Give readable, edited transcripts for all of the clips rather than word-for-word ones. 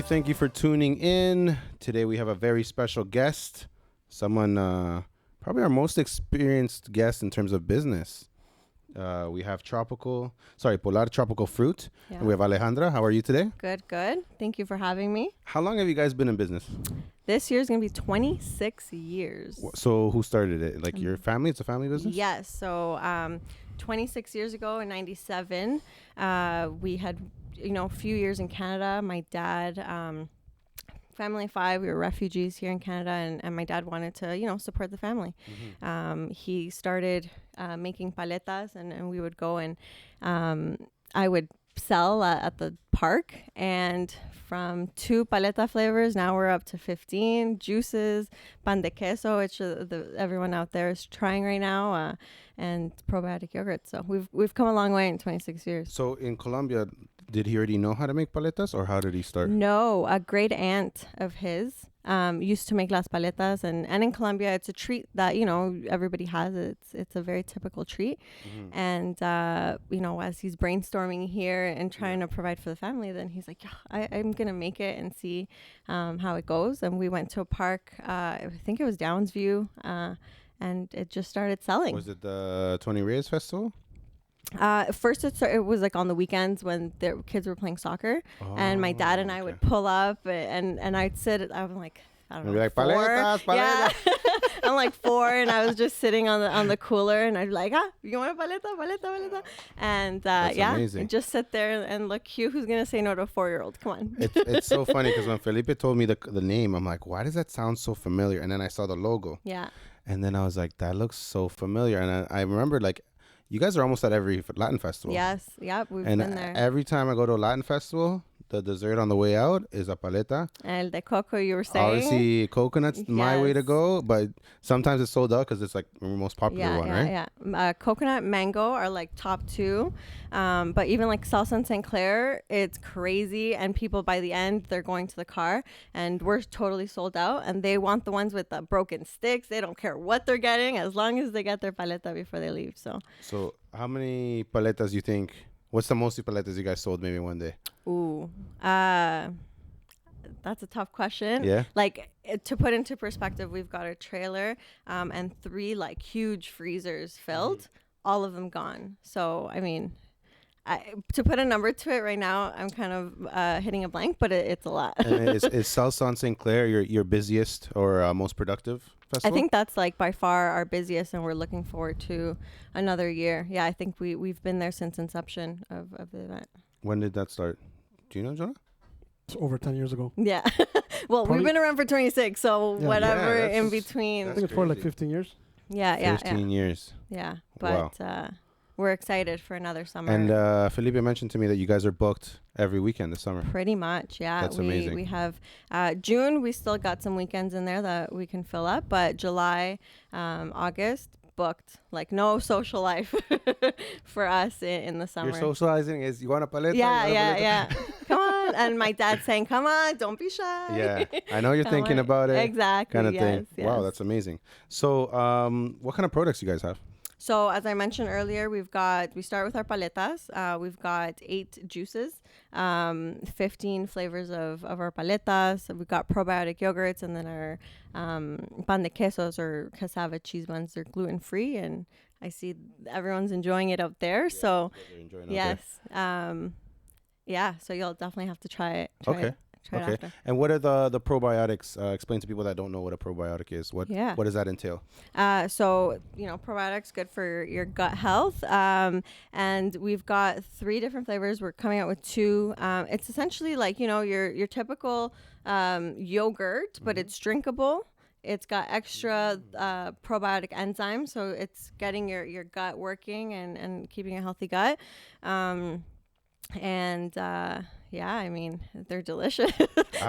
Thank you for tuning in. Today we have a very special guest, someone probably our most experienced guest in terms of business. We have Polar Tropical Fruit, Yeah. and we have Alejandra. How are you today? Good, good. Thank you for having me. How long have you guys been in business? This year's going to be 26 years. So who started it? Like your family? It's a family business? Yes. So 26 years ago in 97, we had, a few years in Canada. My dad, family of five, we were refugees here in Canada, and my dad wanted to, support the family. Mm-hmm. He started making paletas, and we would go and I would sell at the park, and from 2 paleta flavors now we're up to 15 juices, pan de queso, which everyone out there is trying right now, and probiotic yogurt. So we've come a long way in 26 years. So in Colombia, did he already know how to make paletas, or how did he start? No, a great aunt of his used to make las paletas, and in Colombia it's a treat that everybody has. It's a very typical treat. Mm-hmm. And as he's brainstorming here and trying to provide for the family, then he's like, I'm gonna make it and see how it goes. And we went to a park, I think it was Downsview, and it just started selling. Was it the Tony Reyes Festival? First it was like on the weekends when the kids were playing soccer, and my dad and I would pull up, and I'd sit. I was like, I don't know, You'd be like, 4. paletas. Yeah. I'm like 4, and I was just sitting on the cooler, and I'd be like, you want a paleta, and amazing. just sit there and look cute. Who's gonna say no to a 4-year-old? Come on. It's so funny because when Felipe told me the name, I'm like, why does that sound so familiar? And then I saw the logo. Yeah. And then I was like, that looks so familiar. And I remember, like, you guys are almost at every Latin festival. Yes. Yep. We've and been there. Every time I go to a Latin festival, the dessert on the way out is a paleta. El de coco, you were saying. Obviously, coconut's my way to Yes. go, but sometimes it's sold out because it's like the most popular one, right? Yeah. Coconut, mango are like top 2. But even like salsa and St. Clair, it's crazy. And people by the end, they're going to the car, and we're totally sold out. And they want the ones with the broken sticks. They don't care what they're getting as long as they get their paleta before they leave. So how many paletas you think? What's the most paletas you guys sold maybe one day? Ooh. That's a tough question. Yeah. Like, to put into perspective, we've got a trailer and 3 like huge freezers filled, all of them gone. So, I mean, to put a number to it right now, I'm kind of hitting a blank, but it's a lot. And is Salsa on St. Clair your busiest or most productive festival? I think that's like by far our busiest, and we're looking forward to another year. Yeah, I think we've been there since inception of the event. When did that start? Do you know, Jonah? It's over 10 years ago. Yeah. Well, Probably- we've been around for 26, so Yeah. whatever Yeah, in that's between. I think it's for like crazy. 15 years. Yeah. 15 years. Yeah, Wow. but we're excited for another summer. And Felipe mentioned to me that you guys are booked every weekend this summer. Pretty much, yeah. That's amazing. We have June. We still got some weekends in there that we can fill up, but July, August booked. Like no social life for us in the summer. Your socializing is you want a paleta? Yeah. Come on, and my dad's saying, "Come on, don't be shy." Yeah, I know you're Come thinking on. about it. Exactly. Kind of yes, thing. yes. Wow, that's amazing. So, what kind of products you guys have? So as I mentioned earlier, we start with our paletas. We've got 8 juices, 15 flavors of our paletas. So we've got probiotic yogurts, and then our pan de quesos or cassava cheese buns. They're gluten free, and I see everyone's enjoying it out there. So yes, so you'll definitely have to try it. Try it after. And what are the probiotics? Explain to people that don't know what a probiotic is. What does that entail? So, probiotics good for your gut health. And we've got 3 different flavors. We're coming out with 2. It's essentially like, your typical yogurt, but it's drinkable. It's got extra probiotic enzymes, so it's getting your gut working and keeping a healthy gut. I mean, they're delicious.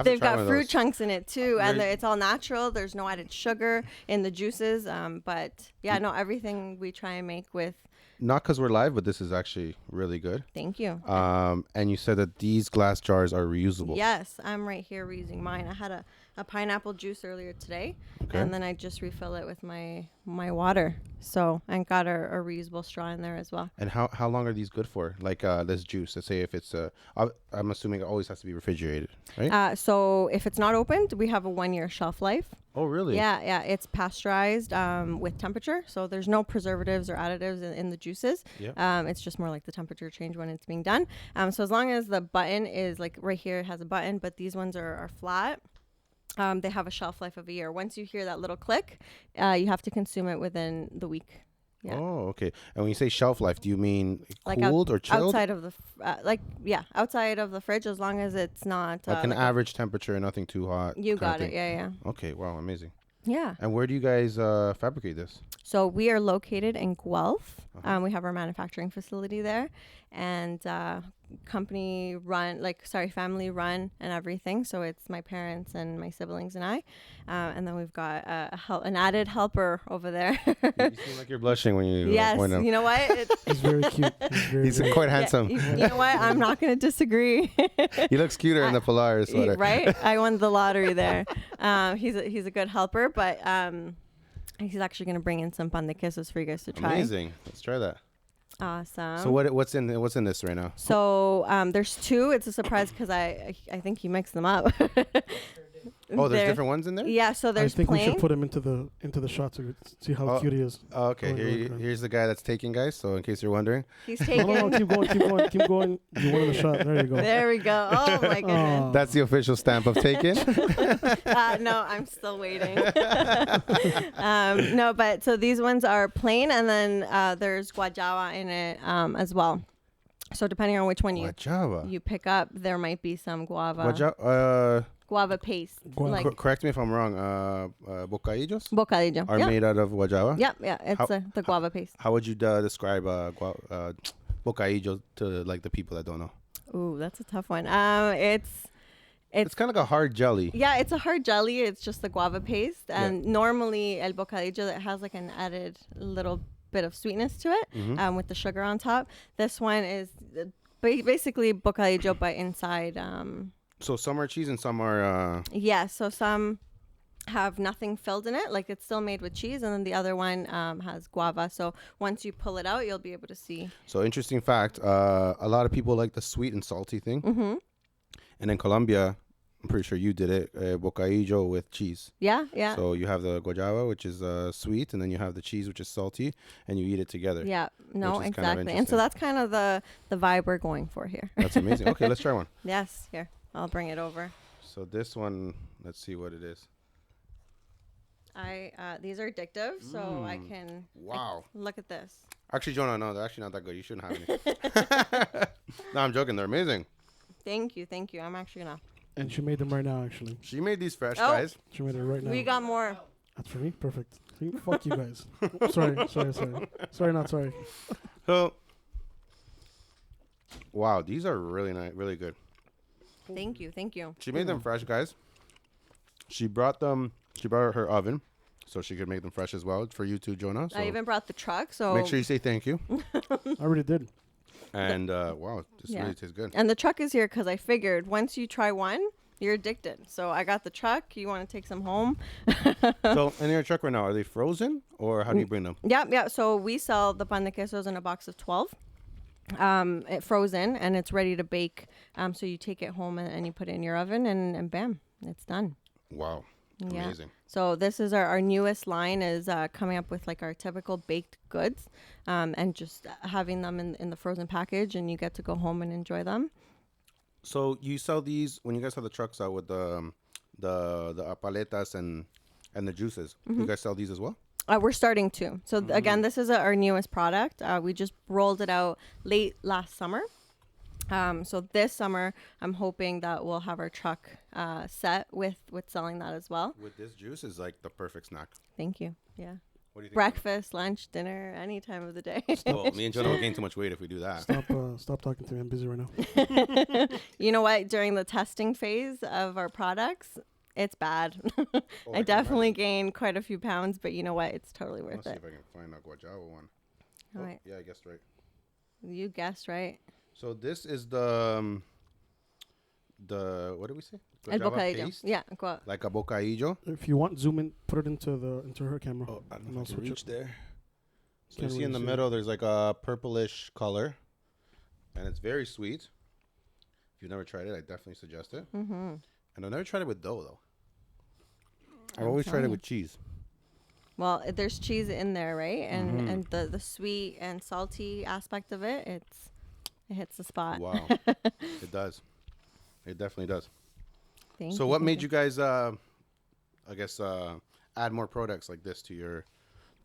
They've got fruit chunks in it too, and it's all natural. There's no added sugar in the juices. Everything we try and make with not because we're live, but this is actually really good. Thank you. And you said that these glass jars are reusable. Yes, I'm right here reusing mine. I had a pineapple juice earlier today, Okay. and then I just refill it with my water. So I got a reusable straw in there as well. And how long are these good for? Like this juice, let's say if it's I'm assuming it always has to be refrigerated, right? So if it's not opened, we have a 1-year shelf life. Oh, really? Yeah. It's pasteurized with temperature, so there's no preservatives or additives in the juices. Yeah. It's just more like the temperature change when it's being done. So as long as the button is like right here, it has a button, but these ones are flat. They have a shelf life of a year. Once you hear that little click, you have to consume it within the week. Yeah. Oh, okay. And when you say shelf life, do you mean Like cooled or chilled? outside of the outside of the fridge, as long as it's not Like an average temperature, nothing too hot. You kind of got it. thing. Yeah. Okay. Wow. Amazing. Yeah. And where do you guys fabricate this? So we are located in Guelph. Uh-huh. We have our manufacturing facility there, and family run and everything. So it's my parents and my siblings and I, and then we've got an added helper over there. You seem like you're blushing when you Yes, point him. you know what? He's very cute. He's quite handsome. You know what? I'm not going to disagree. He looks cuter in the Polaris sweater. Right? I won the lottery there. He's a good helper, but he's actually going to bring in some pan de quesos for you guys to try. Amazing. Let's try that. Awesome. So what's in this right now? So there's two. It's a surprise because I think you mixed them up. Oh, there's different ones in there? Yeah, so there's I think plain. we should put him into the shot to see how cute he is. Oh, okay. Here's the guy that's taking, guys. So in case you're wondering. He's No, taking. keep going. You wanted a shot. There you go. There we go. Oh my goodness. That's the official stamp of taken. No, I'm still waiting. No, but so these ones are plain, and then there's guajava in it as well. So depending on which one Guajava. you pick up, there might be some guava paste. Like Correct me if I'm wrong. Bocadillos bocadillo. are made out of guajava. Yeah, it's the guava paste. How would you describe bocadillo to like the people that don't know? Ooh, that's a tough one. It's kind of like a hard jelly. Yeah, it's a hard jelly. It's just the guava paste, and normally el bocadillo that has like an added little bit of sweetness to it, with the sugar on top. This one is basically bocadillo, but inside. So some are cheese and some are. Yeah, so some have nothing filled in it, like it's still made with cheese, and then the other one has guava. So once you pull it out, you'll be able to see. So interesting fact, a lot of people like the sweet and salty thing. Mm-hmm. And in Colombia, I'm pretty sure you did it, bocadillo with cheese. Yeah. So you have the guajava, which is sweet, and then you have the cheese, which is salty, and you eat it together. Yeah, no, which is kind of exactly. And so interesting. that's kind of the vibe we're going for here. That's amazing. Okay, let's try one. Yes, here. I'll bring it over. So this one, let's see what it is. These are addictive, so I can. Wow. Look at this. Actually, Jonah, no, they're actually not that good. You shouldn't have any. No, I'm joking. They're amazing. Thank you. I'm actually gonna. And she made them right now, actually. She made these fresh, Oh. guys. She made it right now. We got more. That's for me? Perfect. See? Fuck you guys. Sorry, not sorry. So, wow, these are really nice, really good. Thank you. She made them fresh, guys. She brought her oven, so she could make them fresh as well for you too, Jonah. So I even brought the truck, so make sure you say thank you. I already did. And wow, this really tastes good. And the truck is here because I figured once you try one, you're addicted. So I got the truck. You want to take some home? So in your truck right now, are they frozen or how do you bring them? Yeah. So we sell the pan de quesos in a box of 12. It frozen and it's ready to bake. So you take it home and you put it in your oven and bam, it's done. Wow, amazing. So this is our newest line is coming up with like our typical baked goods, and just having them in the frozen package, and you get to go home and enjoy them. So you sell these when you guys have the trucks out with the paletas and the juices. You guys sell these as well? We're starting to. So again, this is our newest product. We just rolled it out late last summer. So this summer, I'm hoping that we'll have our truck set with selling that as well. With this juice is like the perfect snack. Thank you. Yeah. What do you think? Breakfast, lunch, dinner, any time of the day. Well, me and Jonah will gain too much weight if we do that. Stop talking to me. I'm busy right now. You know what? During the testing phase of our products, it's bad. I definitely gained quite a few pounds, but you know what? It's totally worth Let's see it. if I can find a guajava one. All right. Yeah, I guessed right. You guessed right. So this is the what do we say? El Guayaba bocadillo. paste? Yeah. Go. Like a bocadillo. If you want, zoom in, put it into her camera. Oh, I don't And know I'll if I can switch reach it. there. So you Can't see in really the see. middle, there's like a purplish color, and it's very sweet. If you've never tried it, I definitely suggest it. Mm-hmm. And I've never tried it with dough though. I've I'm always tried telling it you. with cheese. Well, there's cheese in there, right? And Mhm. and the sweet and salty aspect of it, it hits the spot. Wow, it does. It definitely does. Thank So you, what thank made you guys, I guess, add more products like this to your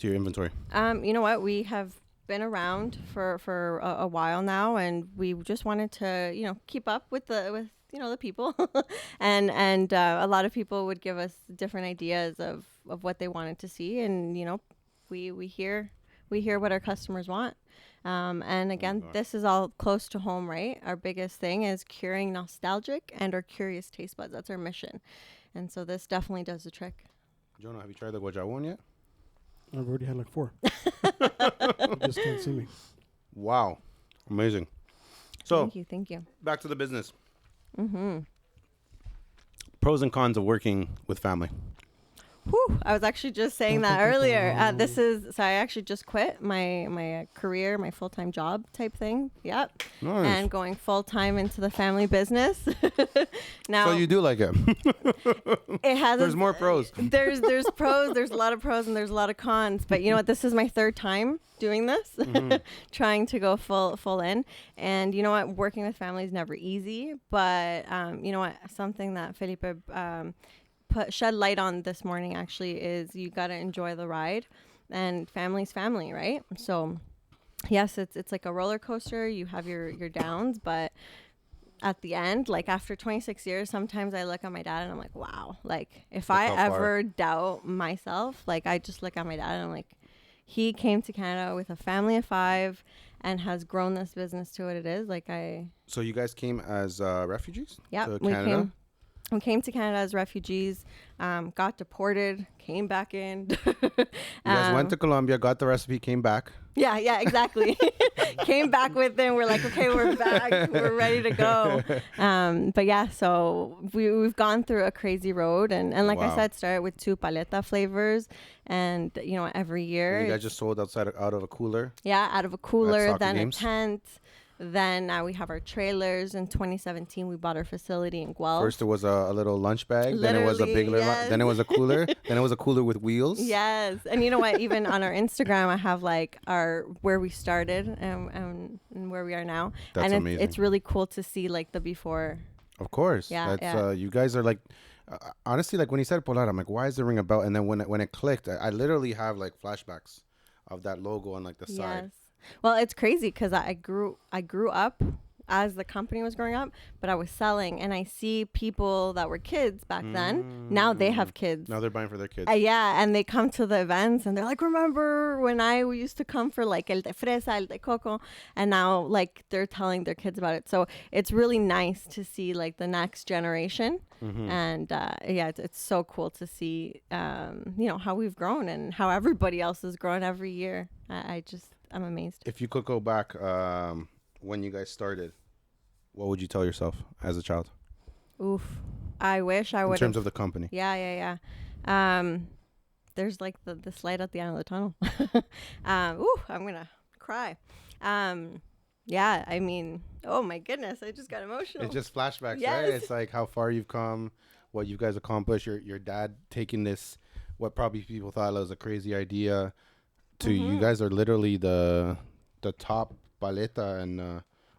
inventory? You know what? We have been around for a while now, and we just wanted to, keep up with the people, and a lot of people would give us different ideas of what they wanted to see, and we hear what our customers want. And again, gosh. this is all close to home, right? Our biggest thing is curing nostalgic and our curious taste buds. That's our mission, and so this definitely does the trick. Jonah, have you tried the guajabon yet? I've already had like 4. You just can't see me. Wow, amazing. So Thank you. back to the business. Mm-hmm. Pros and cons of working with family. Whew, I was actually just saying that earlier. So I actually just quit my career, my full-time job type thing. Yep. Nice. And going full-time into the family business. Now, So you do like it. it has There's more pros. There's pros, there's a lot of pros and there's a lot of cons. But you know what? This is my 3rd time doing this, trying to go full in. And you know what? Working with family is never easy. But you know what? Something that Felipe shed light on this morning actually is you got to enjoy the ride, and family's family, right? So yes, it's like a roller coaster. You have your downs, but at the end, like after 26 years, sometimes I look at my dad and I'm like, wow, like if I how far. ever doubt myself, like I just look at my dad and I'm like, he came to Canada with a family of 5 and has grown this business to what it is. So you guys came as refugees Yeah, to we Canada? came to Canada as refugees, got deported, came back in. You guys went to Colombia, got the recipe, came back. Yeah, exactly. Came back with them. We're like, okay, we're back. We're ready to go. But yeah, so we've gone through a crazy road. And like Wow. I said, started with 2 paleta flavors. And, every year. And you guys just sold out of a cooler. Yeah, out of a cooler, soccer then games? a tent. Then we have our trailers. In 2017, we bought our facility in Guelph. First it was a little lunch bag, then it was a Literally, big yes. then it was a cooler, then it was a cooler with wheels. Yes, and you know what? Even on our Instagram, I have like our where we started and where we are now. That's and amazing. It's really cool to see like the before. Of course. Yeah, That's, yeah. You guys are like, honestly, like when he said Polar, I'm like, why is it ring a bell? And then when it clicked, I literally have like flashbacks of that logo on like the side. Yes. Well, it's crazy because I grew up as the company was growing up, but I was selling, and I see people that were kids back then. Now they have kids. Now they're buying for their kids. Yeah, and they come to the events and they're like, remember when we used to come for like el de fresa, el de coco, and now like they're telling their kids about it. So it's really nice to see like the next generation, and yeah, it's so cool to see, how we've grown and how everybody else has grown every year. I'm amazed. If you could go back when you guys started, what would you tell yourself as a child Oof, I wish I in would. terms of the company? Yeah. There's like this light at the end of the tunnel. Ooh, I'm gonna cry. Yeah, I mean, oh my goodness, I just got emotional. It's just flashbacks, Yes. right? It's like how far you've come, what you guys accomplished. Your dad taking this, what probably people thought was a crazy idea, to you guys are literally the top paleta and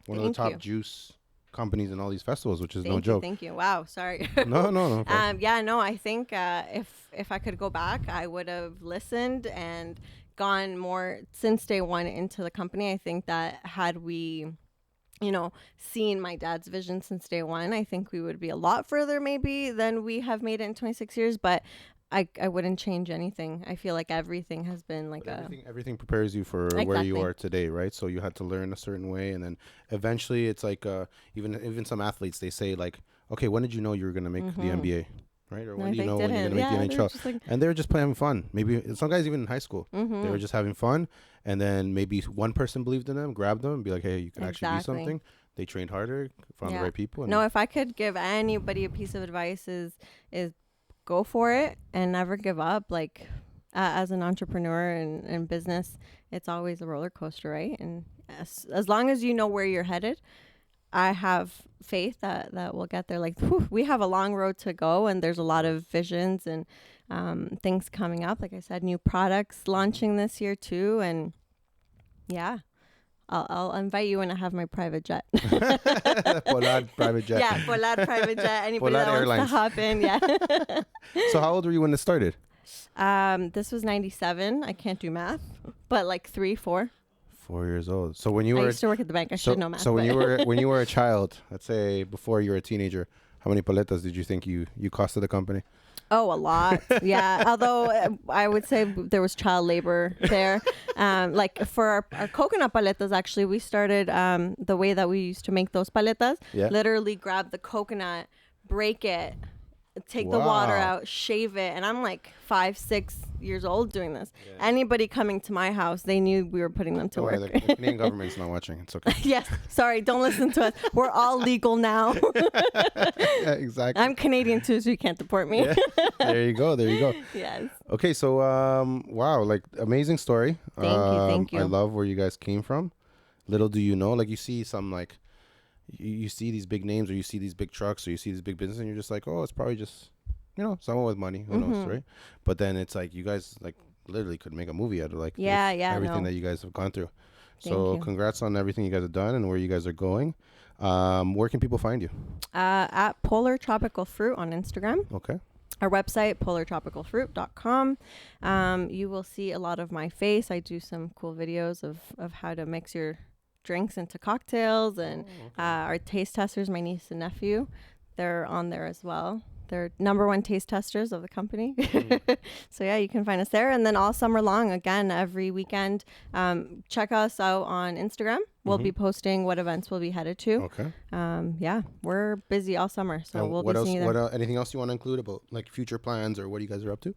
one of the Thank top you. juice companies in all these festivals, which is no Thank you, joke. thank you. Wow, sorry. No. Yeah, no, I think if I could go back, I would have listened and gone more since day one into the company. I think that had we, seen my dad's vision since day one, I think we would be a lot further maybe than we have made it in 26 years. But I wouldn't change anything. I feel like everything has been like Everything prepares you for where you Exactly. are today, right? So you had to learn a certain way, and then eventually it's like even some athletes, they say like, okay, when did you know you were gonna make the NBA? right? Or No, when do you they know when you're didn't. gonna make Yeah, the they were NHL? just like, And they were just playing fun. Maybe some guys even in high school, they were just having fun, and then maybe one person believed in them, grabbed them, and be like, hey, you can actually be Exactly. something. They trained harder, found the Yeah. right people. And No, if I could give anybody a piece of advice is go for it and never give up. Like as an entrepreneur and in business, it's always a roller coaster, right? And as long as you know where you're headed, I have faith that we'll get there. Like we have a long road to go, and there's a lot of visions and things coming up. Like I said, new products launching this year too, and yeah. I'll invite you when I have my private jet. Polar private jet. Yeah, Polar private jet. Anybody Polar that Airlines. wants to hop in, yeah. So how old were you when it started? This was 97. I can't do math, but like 3, 4. 4 years old. So when you I were used to work at the bank. I should know math. so when but- you were a child, let's say before you were a teenager, how many paletas did you think you costed the company? Oh, a lot. Yeah. Although I would say there was child labor there. Like for our coconut paletas, actually, we started the way that we used to make those paletas. Yeah. Literally grab the coconut, break it, take the water Wow. out, shave it. And I'm like 5, 6 years old doing this. Anybody coming to my house, they knew we were putting them to Oh, work. the Canadian government's not watching. It's okay. Yes. Sorry. Don't listen to us. We're all legal now. Yeah, exactly. I'm Canadian too, so you can't deport me. Yeah. There you go. There you go. Yes. Okay, so wow, like amazing story. Thank you. I love where you guys came from. Little do you know, like you see some like you see these big names, or you see these big trucks, or you see these big businesses, and you're just like, oh, it's probably just someone with money. Who knows, right? But then it's like you guys like literally could make a movie out of like everything that you guys have gone through. So you. congrats on everything you guys have done and where you guys are going. Where can people find you? At Polar Tropical Fruit on Instagram. Okay. Our website, polartropicalfruit.com. You will see a lot of my face. I do some cool videos of how to mix your drinks into cocktails. And our taste testers, my niece and nephew, they're on there as well. They're #1 taste testers of the company. So yeah, you can find us there. And then all summer long, again, every weekend, check us out on Instagram. We'll be posting what events we'll be headed to. Okay. Yeah, we're busy all summer, so And we'll what be else? seeing you there. Anything else you want to include about like future plans or what you guys are up to?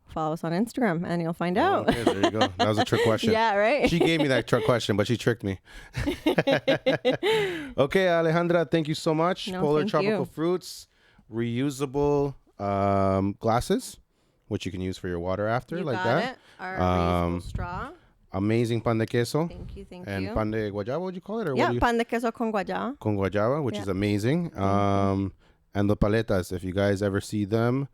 Follow us on Instagram and you'll find out. Okay, there you go. That was a trick question. Yeah, right. She gave me that trick question, but she tricked me. Okay, Alejandra, thank you so much. No, Polar thank Tropical you. Fruits, reusable glasses, which you can use for your water after, You like got that. it. Our reusable straw. Amazing pan de queso Thank you, thank and you. pan de guayaba. Would you call it, or what Yeah, do you? pan de queso con guayaba. Con guayaba, which Yeah. is amazing. And the paletas. If you guys ever see them,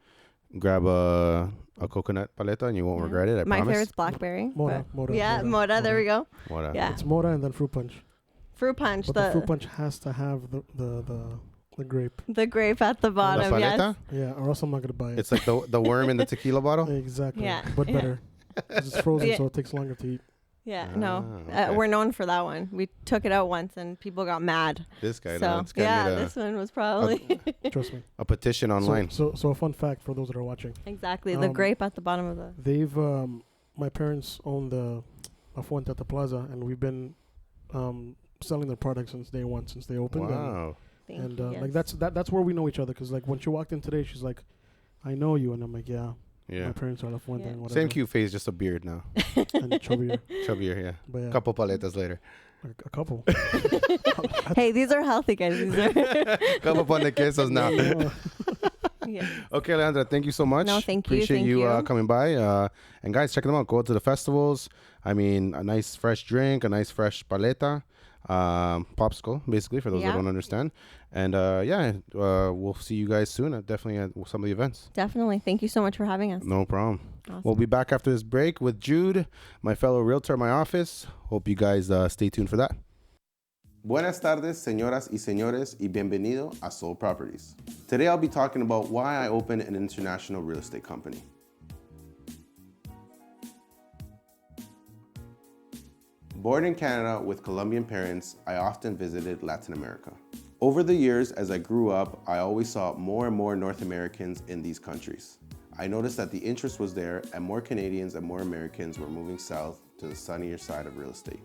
grab a coconut paleta and you won't regret it. I My promise. favorite's blackberry. Mora, but- Mora, Yeah, Mora, Mora, there we go. What a- Yeah. It's Mora and then fruit punch. Fruit punch, But the fruit punch has to have the grape. the grape at the La bottom, yes. paleta? Yeah, or else I'm not gonna buy it. It's like the worm in the tequila bottle. Exactly. Yeah. But Yeah. better. 'Cause it's frozen, Yeah. so it takes longer to eat. Yeah, Ah, no. okay. We're known for that one. We took it out once and people got mad. This guy, So, this guy yeah, made this one was probably Trust me. a petition online. So a fun fact for those that are watching. exactly the Um, grape at the bottom of the. They've my parents own the a Fuente at the Plaza, and we've been selling their products since day one, since they opened. Wow. Thank And you, like yes. that's where we know each other, because like when she walked in today, she's like, "I know you," and I'm like, "Yeah, Yeah. my parents are La Fuente Yeah. and whatever." Same cute face, just a beard now. And chubbier, Chubbier, yeah. but yeah, Couple paletas later. a couple. Hey, these are healthy guys. These are. Couple pan de quesos now. Yeah. Okay, Alejandra, thank you so much. No, thank you, Appreciate thank you you. coming by. And guys, check them out. Go to the festivals. I mean, a nice fresh drink, a nice fresh paleta, popsicle, basically, for those that Yeah. don't understand. And we'll see you guys soon. Definitely at some of the events. Definitely. Thank you so much for having us. No problem. Awesome. We'll be back after this break with Jude, my fellow realtor in my office. Hope you guys stay tuned for that. Buenas tardes, señoras y señores, y bienvenido a Soul Properties. Today I'll be talking about why I opened an international real estate company. Born in Canada with Colombian parents, I often visited Latin America. Over the years, as I grew up, I always saw more and more North Americans in these countries. I noticed that the interest was there and more Canadians and more Americans were moving south to the sunnier side of real estate.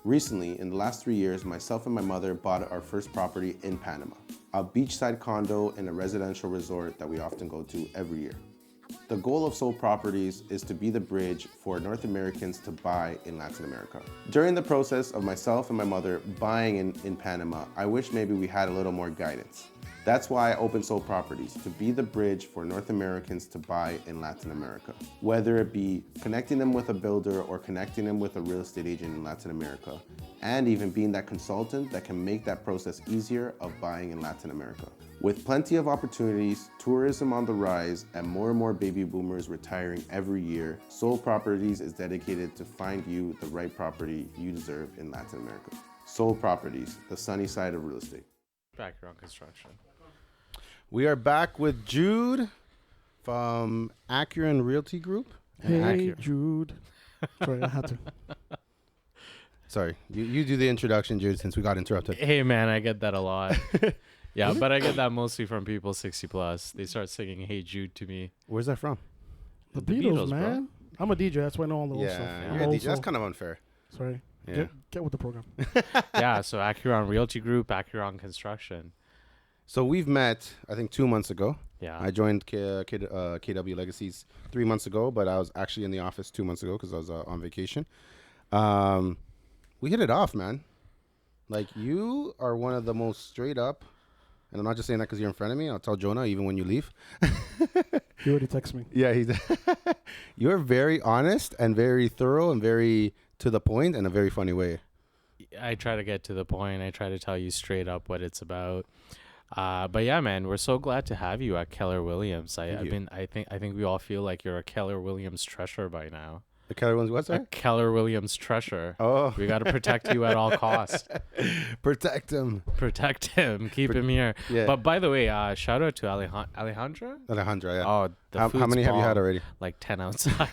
Recently, in the last 3 years, myself and my mother bought our first property in Panama. a beachside condo in a residential resort that we often go to every year. The goal of Soul Properties is to be the bridge for North Americans to buy in Latin America. During the process of myself and my mother buying in Panama, I wish maybe we had a little more guidance. That's why I opened Soul Properties, to be the bridge for North Americans to buy in Latin America. Whether it be connecting them with a builder or connecting them with a real estate agent in Latin America, and even being that consultant that can make that process easier of buying in Latin America. With plenty of opportunities, tourism on the rise, and more baby boomers retiring every year, Soul Properties is dedicated to find you the right property you deserve in Latin America. Soul Properties, the sunny side of real estate. Background construction. We are back with Jude from Acuren Realty Group. Hey, Jude. Sorry, I had to. Sorry, you do the introduction, Jude, since we got interrupted. Hey, man, I get that a lot. Yeah, but I get that mostly from people 60 plus. They start singing "Hey Jude" to me. Where's that from? The The Beatles, Beatles, bro. man. I'm a DJ. That's why I know all the old Yeah, stuff. you're a Old DJ. That's soul. kind of unfair. Sorry. Yeah. Get with the program. Yeah, so Acuren Realty Group, Acuren Construction. So we've met, I think, 2 months ago. Yeah. I joined KW Legacies 3 months ago, but I was actually in the office 2 months ago because I was on vacation. We hit it off, man. Like, you are one of the most straight up, and I'm not just saying that because you're in front of me. I'll tell Jonah even when you leave. He already texted me. Yeah, you're very honest and very thorough and very to the point in a very funny way. I try to get to the point. I try to tell you straight up what it's about. But yeah, man, we're so glad to have you at Keller Williams. Thank you. I think we all feel like you're a Keller Williams treasure by now. The Keller one's what, A sorry? Keller Williams treasure. Oh. We got to protect you at all costs. Protect him. Protect him. Keep him here. Yeah. But by the way, shout out to Alejandra. Alejandra, yeah. Oh, the How food's many have you had bomb. already? Like 10 outside.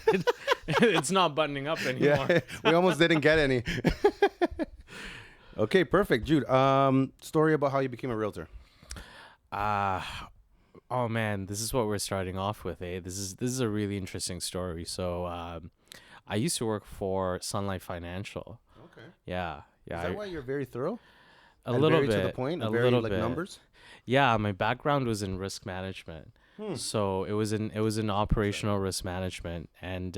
It's not buttoning up anymore. Yeah, we almost didn't get any. Okay, perfect. Jude, story about how you became a realtor. Oh man, this is what we're starting off with, eh? This is a really interesting story. So, I used to work for Sun Life Financial. Okay. Yeah. Is that why you're very thorough? A And little very bit. to the point? A And very little like bit. numbers? Yeah, my background was in risk management. So it was in operational risk management, and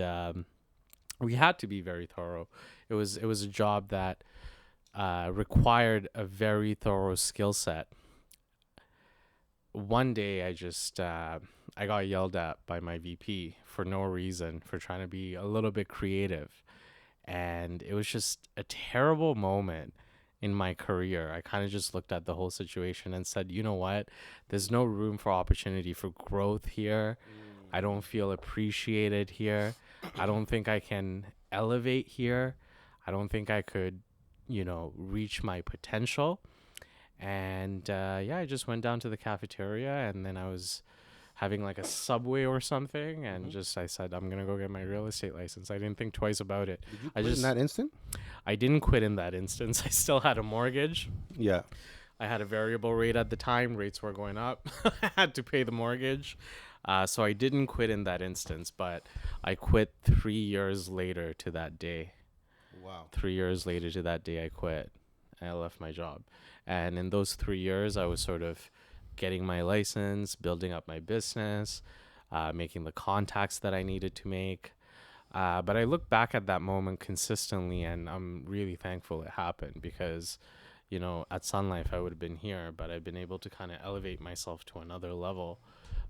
we had to be very thorough. It was a job that required a very thorough skill set. One day, I got yelled at by my VP for no reason, for trying to be a little bit creative, and it was just a terrible moment in my career. I kind of just looked at the whole situation and said, you know what? There's no room for opportunity for growth here. I don't feel appreciated here. I don't think I can elevate here. I don't think I could, reach my potential. And I just went down to the cafeteria, and then I was having like a Subway or something, and I said, I'm gonna go get my real estate license. I didn't think twice about it. Did you quit in that instant? I didn't quit in that instance. I still had a mortgage. Yeah. I had a variable rate at the time. Rates were going up. I had to pay the mortgage. So I didn't quit in that instance, but I quit 3 years later to that day. Wow. 3 years later to that day, I quit. I left my job. And in those 3 years, I was sort of getting my license, building up my business, making the contacts that I needed to make. But I look back at that moment consistently, and I'm really thankful it happened because, at Sun Life, I would have been here, but I've been able to kind of elevate myself to another level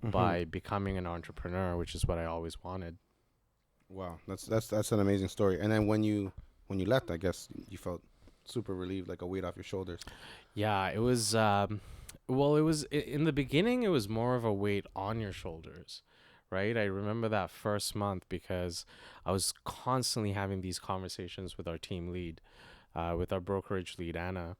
by becoming an entrepreneur, which is what I always wanted. Wow. That's an amazing story. And then when you left, I guess you felt super relieved, like a weight off your shoulders. Yeah, it was, in the beginning, it was more of a weight on your shoulders, right? I remember that first month because I was constantly having these conversations with our team lead, with our brokerage lead, Anna.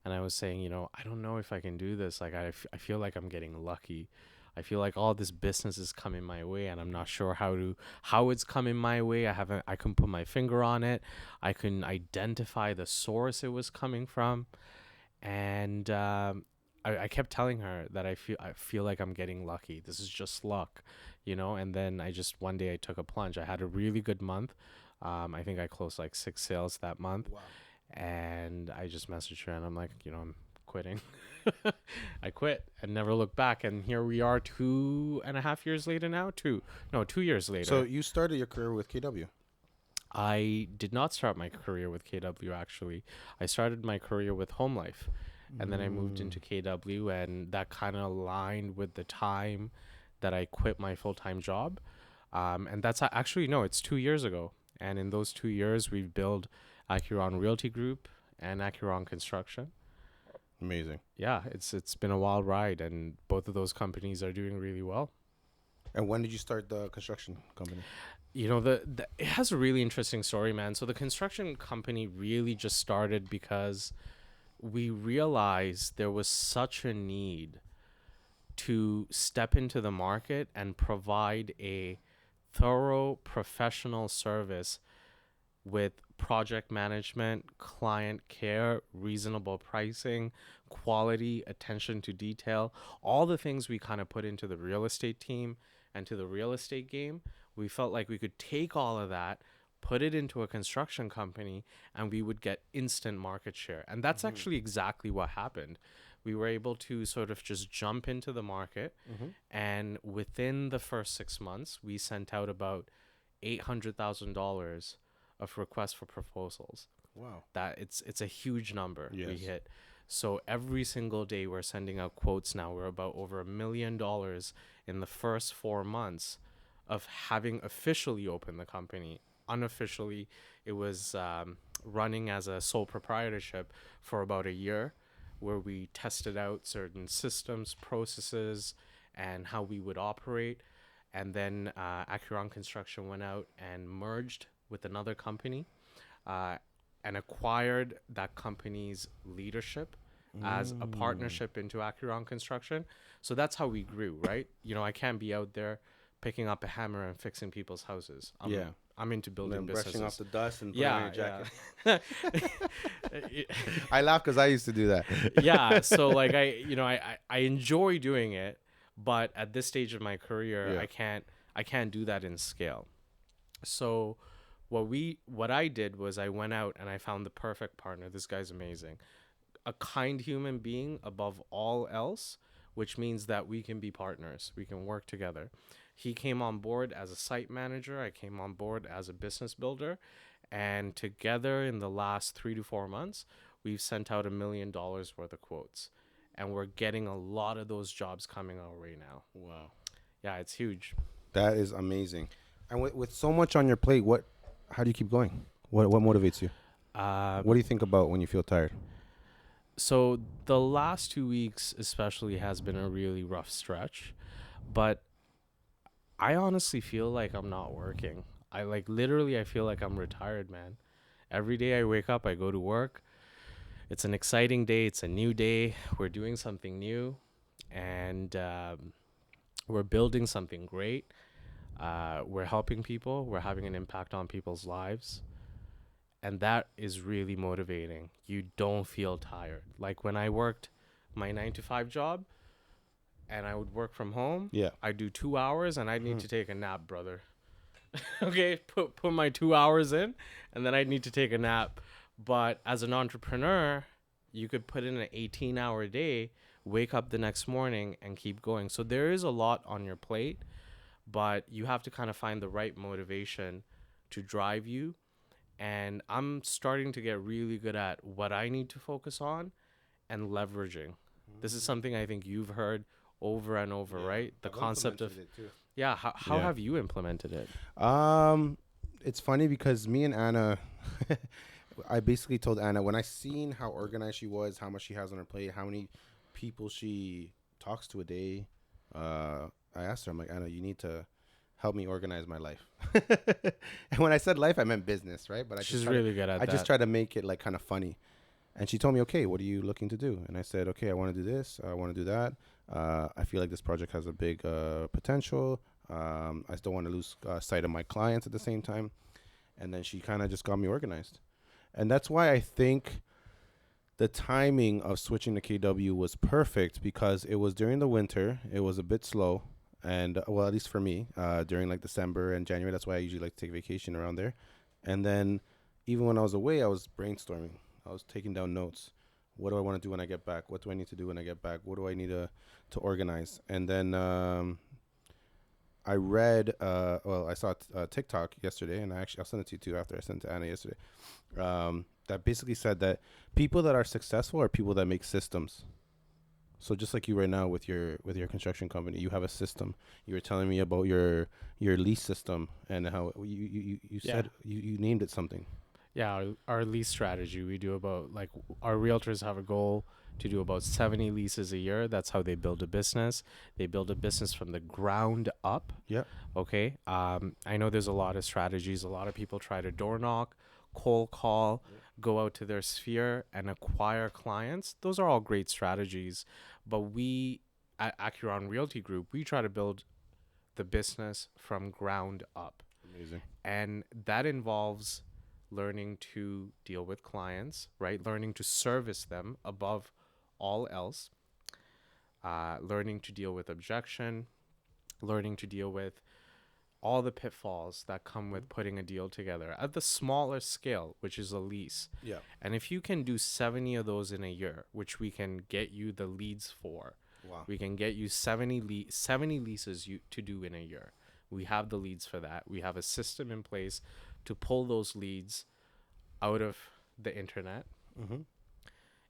And I was saying, I don't know if I can do this. Like, I feel like I'm getting lucky. I feel like all this business is coming my way, and I'm not sure how it's coming my way. I can put my finger on it. I can identify the source it was coming from. And I kept telling her that I feel like I'm getting lucky. This is just luck, and then one day I took a plunge. I had a really good month. I think I closed like 6 sales that month. Wow. And I just messaged her, and I'm like, I'm quitting. I quit and never looked back. And here we are 2.5 years later now. 2 years later. So you started your career with KW. I did not start my career with KW, actually. I started my career with Home Life. And then I moved into KW, and that kind of aligned with the time that I quit my full-time job. And that's actually, no, it's 2 years ago. And in those 2 years, we've built Acuron Realty Group and Acuron Construction. Amazing. Yeah, it's been a wild ride, and both of those companies are doing really well. And when did you start the construction company? You know, it has a really interesting story, man. So the construction company really just started because we realized there was such a need to step into the market and provide a thorough professional service with project management, client care, reasonable pricing, quality, attention to detail, all the things we kind of put into the real estate team and to the real estate game. We felt like we could take all of that, put it into a construction company, and we would get instant market share. And that's actually exactly what happened. We were able to sort of just jump into the market, and within the first 6 months, we sent out about $800,000 of requests for proposals. Wow. That it's a huge number we Yes. hit. So every single day we're sending out quotes now. We're about over $1 million in the first 4 months of having officially opened the company. Unofficially, it was running as a sole proprietorship for about a year, where we tested out certain systems, processes, and how we would operate. And then Acuron Construction went out and merged with another company and acquired that company's leadership as a partnership into Acuron Construction. So that's how we grew, right? You know, I can't be out there picking up a hammer and fixing people's houses. I'm into building And then brushing off businesses. the dust and putting on your Yeah, jacket. I laugh because I used to do that. yeah. So like I enjoy doing it, but at this stage of my career, Yeah. I can't do that in scale. So what I did was I went out and I found the perfect partner. This guy's amazing. A kind human being above all else, which means that we can be partners. We can work together. He came on board as a site manager. I came on board as a business builder. And together in the last 3 to 4 months, we've sent out $1 million worth of quotes. And we're getting a lot of those jobs coming our way now. Wow. Yeah, it's huge. That is amazing. And with so much on your plate, how do you keep going? What motivates you? What do you think about when you feel tired? So the last 2 weeks especially has been a really rough stretch. But I honestly feel like I'm not working. I feel like I'm retired, man. Every day I wake up, I go to work. It's an exciting day. It's a new day. We're doing something new, and we're building something great. We're helping people. We're having an impact on people's lives. And that is really motivating. You don't feel tired. Like when I worked my 9 to 5 job, and I would work from home. Yeah. I do 2 hours and I need to take a nap, brother. Okay, put my 2 hours in, and then I need to take a nap. But as an entrepreneur, you could put in an 18-hour day, wake up the next morning, and keep going. So there is a lot on your plate, but you have to kind of find the right motivation to drive you. And I'm starting to get really good at what I need to focus on and leveraging. This is something I think you've heard over and over, right? The concept of how have you implemented it? It's funny because me and Anna, I basically told Anna when I seen how organized she was, how much she has on her plate, how many people she talks to a day. I asked her, I'm like, Anna, you need to help me organize my life. And when I said life, I meant business, right? But She's really good at that. I just try to make it like kind of funny. And she told me, okay, what are you looking to do? And I said, okay, I want to do this. I want to do that. I feel like this project has a big potential. I still want to lose sight of my clients at the same time. And then she kind of just got me organized. And that's why I think the timing of switching to KW was perfect, because it was during the winter. It was a bit slow. And, well, at least for me, during like December and January, that's why I usually like to take vacation around there. And then even when I was away, I was brainstorming. I was taking down notes. What do I want to do when I get back? What do I need to do when I get back? What do I need to organize? And then I read, well, I saw TikTok yesterday, and I'll send it to you too after I sent it to Anna yesterday. That basically said that people that are successful are people that make systems. So just like you right now with your construction company, you have a system. You were telling me about your lease system and how you Yeah. said you named it something. Yeah, our lease strategy, we do about like our realtors have a goal to do about 70 leases a year. That's how they build a business. They build a business from the ground up. Yeah. Okay. I know there's a lot of strategies. A lot of people try to door knock, cold call, go out to their sphere and acquire clients. Those are all great strategies. But we at Acuron Realty Group, we try to build the business from ground up. Amazing. And that involves learning to deal with clients, right? Learning to service them above all else. Learning to deal with objection, learning to deal with all the pitfalls that come with putting a deal together at the smaller scale, which is a lease. Yeah. And if you can do 70 of those in a year, which we can get you the leads for, Wow. we can get you 70 leases to do in a year. We have the leads for that. We have a system in place to pull those leads out of the internet. Mm-hmm.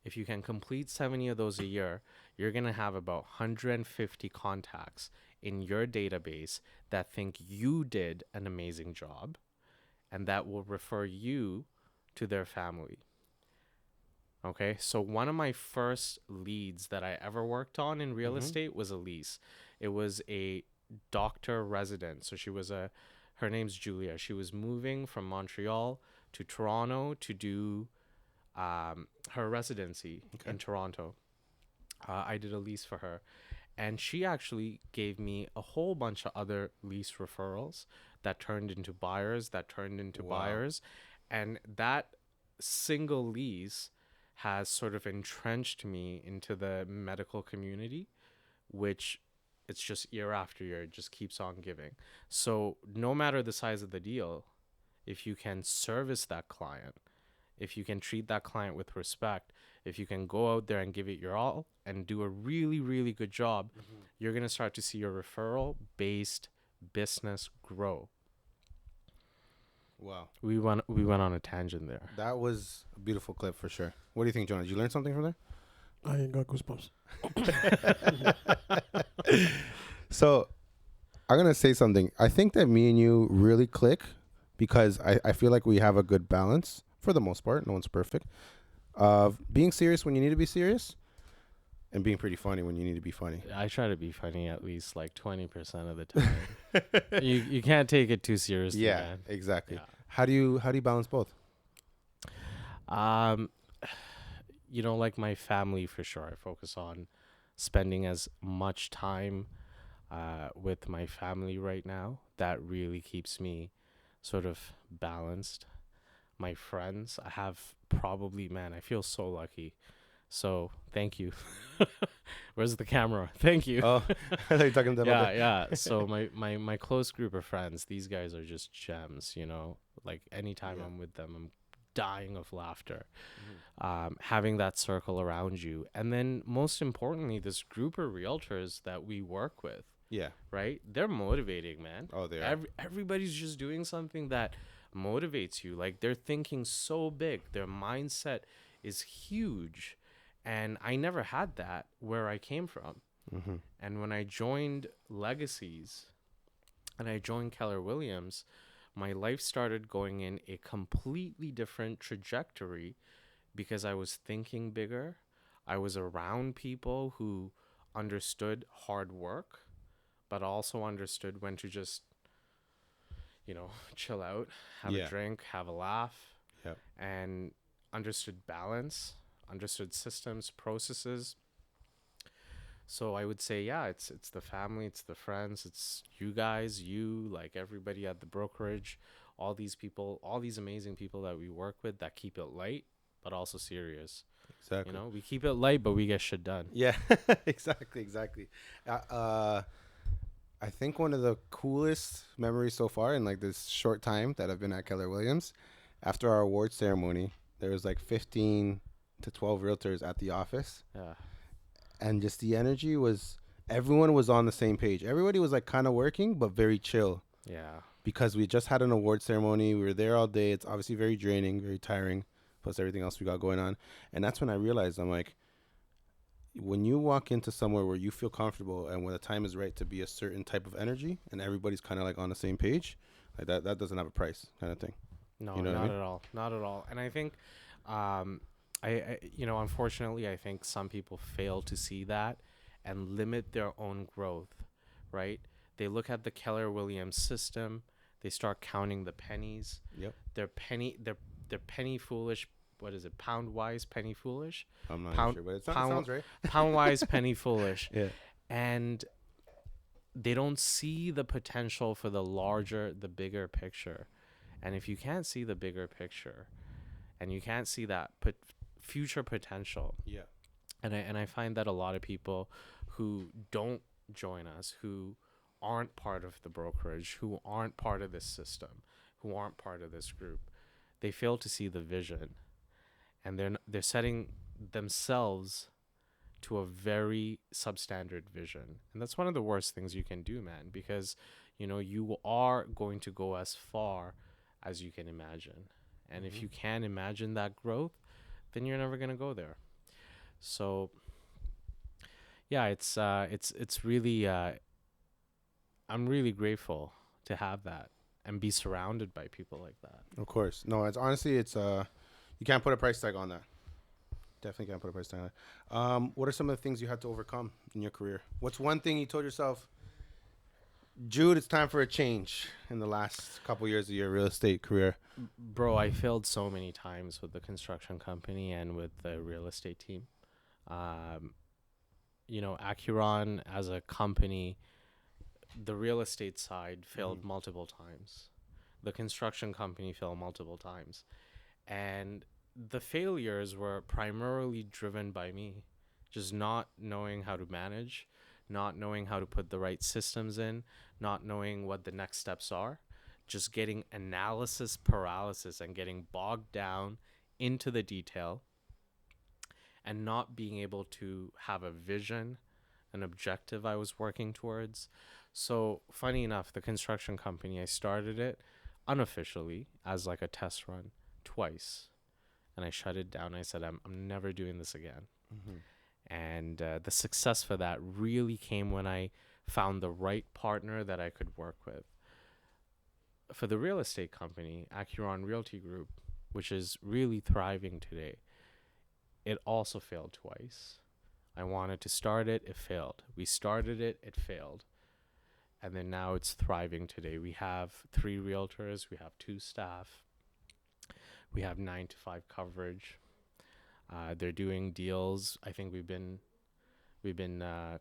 If you can complete 70 of those a year, you're going to have about 150 contacts in your database that think you did an amazing job and that will refer you to their family. Okay, so one of my first leads that I ever worked on in real estate was a lease. It was a doctor resident. So her name's Julia. She was moving from Montreal to Toronto to do her residency in Toronto. I did a lease for her. And she actually gave me a whole bunch of other lease referrals that turned into buyers, buyers. And that single lease has sort of entrenched me into the medical community, which it's just year after year, it just keeps on giving. So no matter the size of the deal, if you can service that client, if you can treat that client with respect, if you can go out there and give it your all and do a really, really good job, you're going to start to see your referral-based business grow. Wow. We went on a tangent there. That was a beautiful clip for sure. What do you think, Jonah? Did you learn something from there? I ain't got goosebumps. So I'm going to say something. I think that me and you really click because I feel like we have a good balance for the most part. No one's perfect. Of being serious when you need to be serious and being pretty funny when you need to be funny. I try to be funny at least like 20% of the time. you can't take it too seriously, Yeah, man. exactly. Yeah. How do you balance both? Like my family for sure. I focus on spending as much time with my family right now. That really keeps me sort of balanced. My friends, I have probably, man, I feel so lucky. So thank you. Where's the camera? Thank you. Oh, I thought you were talking to them. Yeah. So my close group of friends, these guys are just gems, like anytime I'm with them, I'm dying of laughter. Having that circle around you. And then most importantly, this group of realtors that we work with, Yeah. right? They're motivating, man. Oh, they are. Everybody's just doing something that motivates you. Like they're thinking so big. Their mindset is huge. And I never had that where I came from. Mm-hmm. And when I joined Legacies and I joined Keller Williams, my life started going in a completely different trajectory because I was thinking bigger. I was around people who understood hard work, but also understood when to just, chill out, have a drink, have a laugh, and understood balance, understood systems, processes. So I would say, it's the family, it's the friends, it's you guys, like everybody at the brokerage, all these people, all these amazing people that we work with that keep it light, but also serious. Exactly. We keep it light, but we get shit done. Yeah, exactly. I think one of the coolest memories so far in like this short time that I've been at Keller Williams, after our award ceremony, there was like 15 to 12 realtors at the office, Yeah. and just the energy was, everyone was on the same page. Everybody was like kind of working, but very chill, Yeah. because we just had an award ceremony. We were there all day. It's obviously very draining, very tiring, plus everything else we got going on. And that's when I realized, I'm like, when you walk into somewhere where you feel comfortable and when the time is right to be a certain type of energy and everybody's kind of like on the same page, like that doesn't have a price, kind of thing. No, You know what I not mean? at all. Not at all. And I think, unfortunately, I think some people fail to see that and limit their own growth, right? They look at the Keller Williams system. They start counting the pennies. Yep. They're penny foolish. What is it? Pound wise, penny foolish. I'm not Pound even sure, but it pound sounds right. pound wise, penny foolish. Yeah. And they don't see the potential for the bigger picture. And if you can't see the bigger picture and you can't see that future potential, Yeah. and I find that a lot of people who don't join us, who aren't part of the brokerage, who aren't part of this system, who aren't part of this group, they fail to see the vision, and they're setting themselves to a very substandard vision. And that's one of the worst things you can do, man, because you are going to go as far as you can imagine. And if you can't imagine that growth, then you're never going to go there. So yeah, it's really I'm really grateful to have that and be surrounded by people like that. Of course. No, it's honestly, you can't put a price tag on that. Definitely can't put a price tag on that. What are some of the things you had to overcome in your career? What's one thing you told yourself, Jude, it's time for a change in the last couple years of your real estate career? Bro, I failed so many times with the construction company and with the real estate team. Acuron as a company, the real estate side failed multiple times. The construction company failed multiple times. And the failures were primarily driven by me, just not knowing how to manage, not knowing how to put the right systems in, not knowing what the next steps are, just getting analysis paralysis and getting bogged down into the detail and not being able to have a vision, an objective I was working towards. So funny enough, the construction company, I started it unofficially as like a test run twice. And I shut it down. I said, I'm never doing this again. And the success for that really came when I found the right partner that I could work with. For the real estate company, Acuron Realty Group, which is really thriving today, it also failed twice. I wanted to start it, it failed. We started it, it failed. And then now it's thriving today. We have 3 realtors, we have 2 staff. We have 9 to 5 coverage. They're doing deals. I think we've been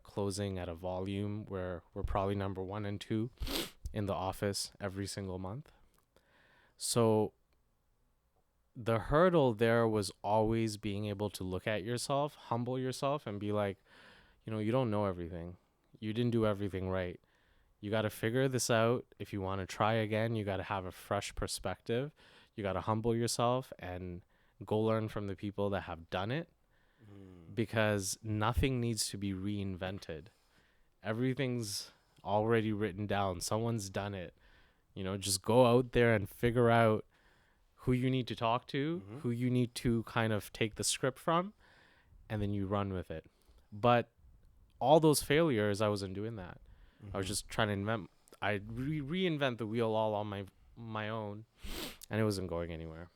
closing at a volume where we're probably number 1 and 2 in the office every single month. So the hurdle there was always being able to look at yourself, humble yourself, and be like, you don't know everything. You didn't do everything right. You got to figure this out. If you want to try again, you got to have a fresh perspective. You got to humble yourself and go learn from the people that have done it, because nothing needs to be reinvented. Everything's already written down. Someone's done it. Just go out there and figure out who you need to talk to, who you need to kind of take the script from, and then you run with it. But all those failures, I wasn't doing that. I was just trying to invent. I reinvent the wheel all on my own, and it wasn't going anywhere.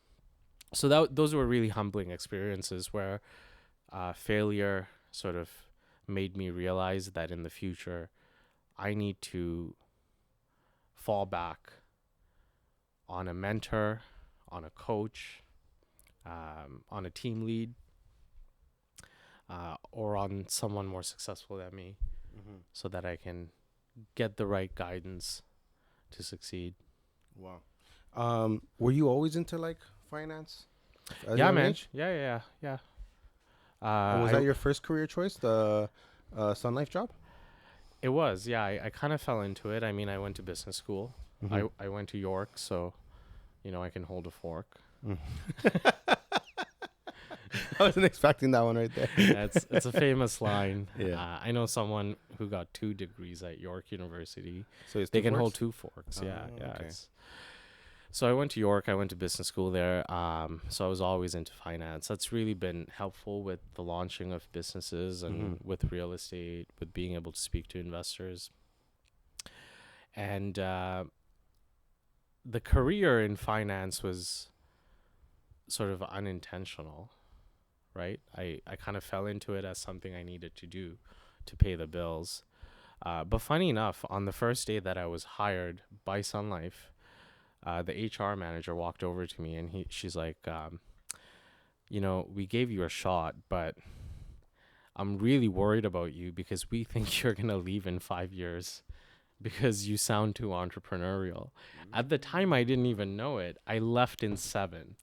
So those were really humbling experiences where failure sort of made me realize that in the future, I need to fall back on a mentor, on a coach, on a team lead, or on someone more successful than me, so that I can get the right guidance to succeed. Wow. Were you always into like finance? Yeah, man. Yeah. Was that your first career choice, the Sun Life job? It was, yeah. I kind of fell into it. I mean, I went to business school. I went to York, so I can hold a fork. I wasn't expecting that one right there. Yeah, it's a famous line. Yeah. I know someone who got 2 degrees at York University. So it's They two can hold forks? 2 forks. Yeah, Oh, yeah. okay. So I went to York. I went to business school there. So I was always into finance. That's really been helpful with the launching of businesses and with real estate, with being able to speak to investors. And the career in finance was sort of unintentional, right? I kind of fell into it as something I needed to do to pay the bills. But funny enough, on the first day that I was hired by Sun Life, the HR manager walked over to me and she's like, we gave you a shot, but I'm really worried about you because we think you're going to leave in 5 years because you sound too entrepreneurial. At the time, I didn't even know it. I left in 7.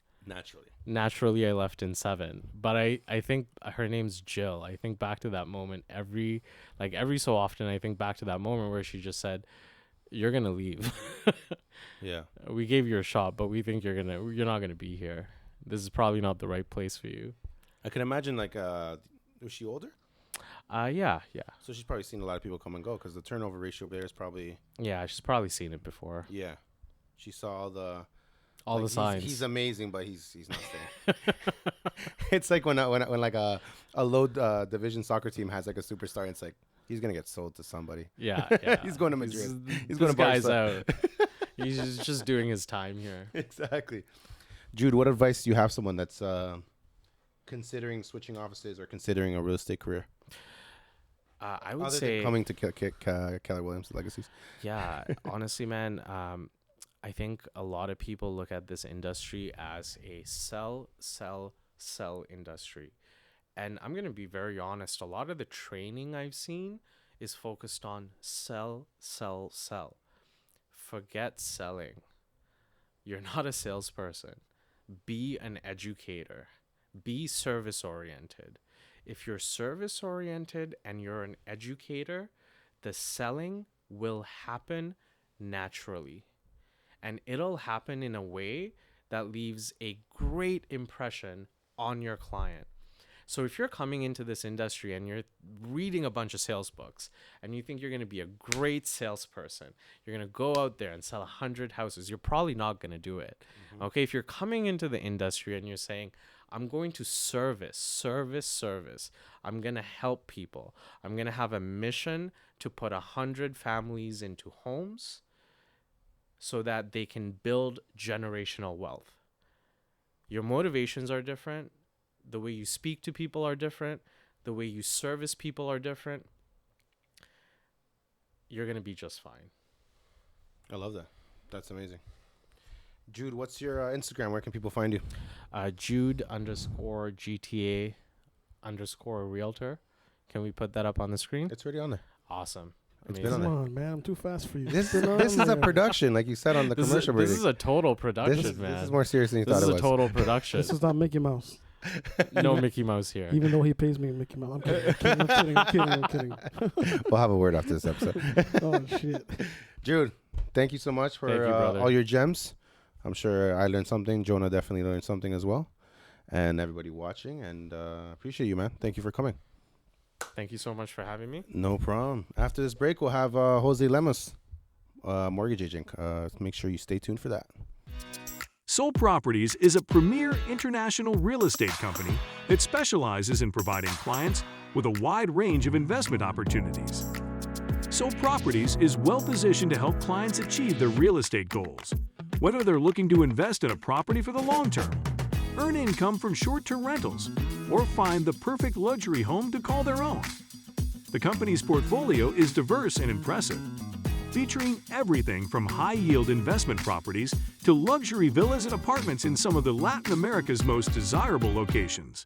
Naturally, I left in 7. But I think her name's Jill. I think back to that moment every so often. I think back to that moment where she just said, "You're gonna leave. Yeah. We gave you a shot, but we think you're not gonna be here. This is probably not the right place for you." I can imagine, like, was she older? Yeah. So she's probably seen a lot of people come and go because the turnover ratio there is probably, Yeah, she's probably seen it before. yeah. She saw all the The signs. He's amazing, but he's not staying. It's like when like a low division soccer team has like a superstar, and it's like he's gonna get sold to somebody. Yeah. He's going to Madrid. He's This going to guy's Barca. out. He's just doing his time here. Exactly. Jude, what advice do you have someone that's considering switching offices or considering a real estate career? I would Other say than coming to Keller Williams Legacies. Yeah, honestly, man, I think a lot of people look at this industry as a sell industry. And I'm going to be very honest. A lot of the training I've seen is focused on sell. Forget selling. You're not a salesperson. Be an educator. Be service oriented. If you're service oriented and you're an educator, the selling will happen naturally. And it'll happen in a way that leaves a great impression on your client. So if you're coming into this industry and you're reading a bunch of sales books and you think you're going to be a great salesperson, you're going to go out there and sell 100 houses, you're probably not going to do it. Okay, if you're coming into the industry and you're saying, I'm going to service. I'm going to help people. I'm going to have a mission to put 100 families into homes so that they can build generational wealth. Your motivations are different. The way you speak to people are different. The way you service people are different. You're going to be just fine. I love that. That's amazing. Jude, what's your Instagram? Where can people find you? Jude_GTA_realtor. Can we put that up on the screen? It's already on there. Awesome. It's Amazing. been on Come there. on, man. I'm too fast for you. This Been on is a there. production, like you said on the commercial break. This is a total production, man. This is more serious than you This thought is it a was. total production. This is not Mickey Mouse. No Mickey Mouse here. Even though he pays me Mickey Mouse. I'm kidding. We'll have a word after this episode. Oh, shit. Jude, thank you so much for Thank you, brother. all your gems. I'm sure I learned something. Jonah definitely learned something as well. And everybody watching. And appreciate you, man. Thank you for coming. Thank you so much for having me. No problem. After this break, we'll have Jose Lemos, mortgage agent. Make sure you stay tuned for that. Soul Properties is a premier international real estate company that specializes in providing clients with a wide range of investment opportunities. Soul Properties is well positioned to help clients achieve their real estate goals, whether they're looking to invest in a property for the long term, earn income from short-term rentals, or find the perfect luxury home to call their own. The company's portfolio is diverse and impressive, featuring everything from high-yield investment properties to luxury villas and apartments in some of the Latin America's most desirable locations.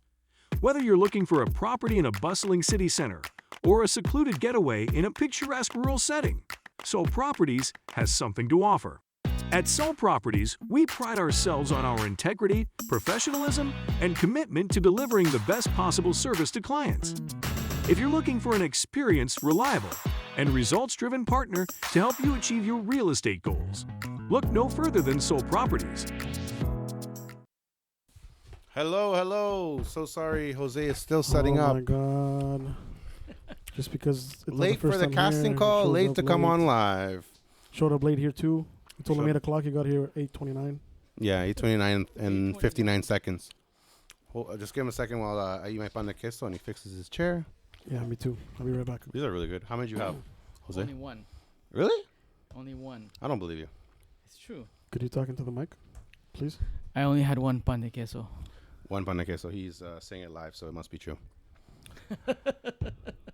Whether you're looking for a property in a bustling city center or a secluded getaway in a picturesque rural setting, Soul Properties has something to offer. At Soul Properties, we pride ourselves on our integrity, professionalism, and commitment to delivering the best possible service to clients. If you're looking for an experienced, reliable, and results-driven partner to help you achieve your real estate goals, look no further than Soul Properties. Hello. So sorry, Jose is still setting Oh up. my god. Just because it's not Late the first for the time casting here, call, shows late up to come late. on live. Showed up late here too. We told him Showed- 8 o'clock. He got here at 8:29. Yeah, 8:29 and 59 seconds. Just give him a second while you might find the queso and he fixes his chair. Yeah, me too. I'll be right back. These are really good. How many do you have, Jose? Only one. Really? Only one. I don't believe you. It's true. Could you talk into the mic, please? I only had one pan de queso. One pan de queso. He's saying it live, so it must be true.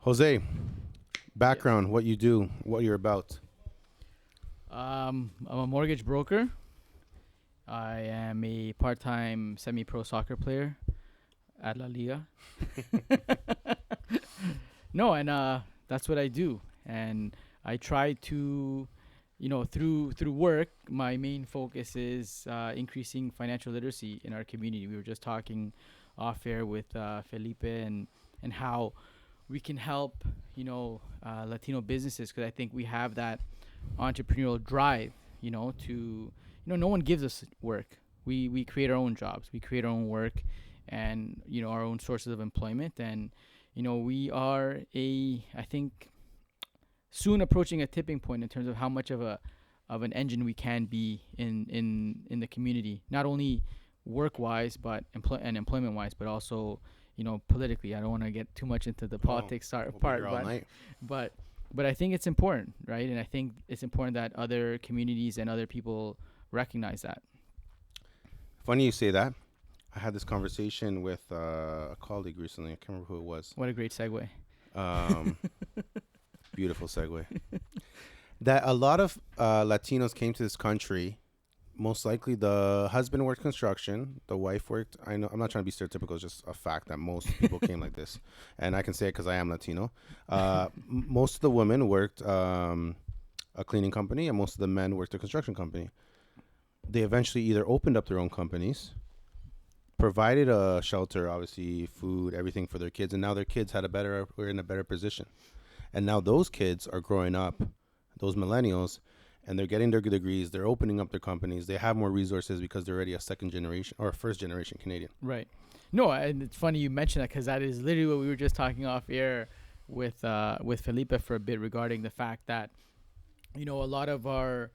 Jose, background, what you do, what you're about. I'm a mortgage broker. I am a part-time semi-pro soccer player at La Liga. No, and that's what I do. And I try to, through work, my main focus is increasing financial literacy in our community. We were just talking off air with Felipe and how we can help, Latino businesses, because I think we have that entrepreneurial drive, to, no one gives us work. We create our own jobs. We create our own work and, our own sources of employment. And, we are I think, soon approaching a tipping point in terms of how much of an engine we can be in the community, not only work-wise, but employment-wise, but also, politically. I don't want to get too much into the politics We'll be part, here all night. but I think it's important, right? And I think it's important that other communities and other people recognize that. Funny you say that. I had this conversation with a colleague recently. I can't remember who it was. What a great segue. Beautiful segue. That a lot of Latinos came to this country. Most likely, the husband worked construction, the wife worked. I know I'm not trying to be stereotypical. It's just a fact that most people came like this, and I can say it because I am Latino. Most of the women worked a cleaning company, and most of the men worked a construction company. They eventually either opened up their own companies, provided a shelter, obviously food, everything for their kids, and now their kids were in a better position. And now those kids are growing up, those millennials, and they're getting their degrees. They're opening up their companies. They have more resources because they're already a second generation or a first generation Canadian. Right. No, and it's funny you mentioned that because that is literally what we were just talking off air with Felipe for a bit regarding the fact that, a lot of our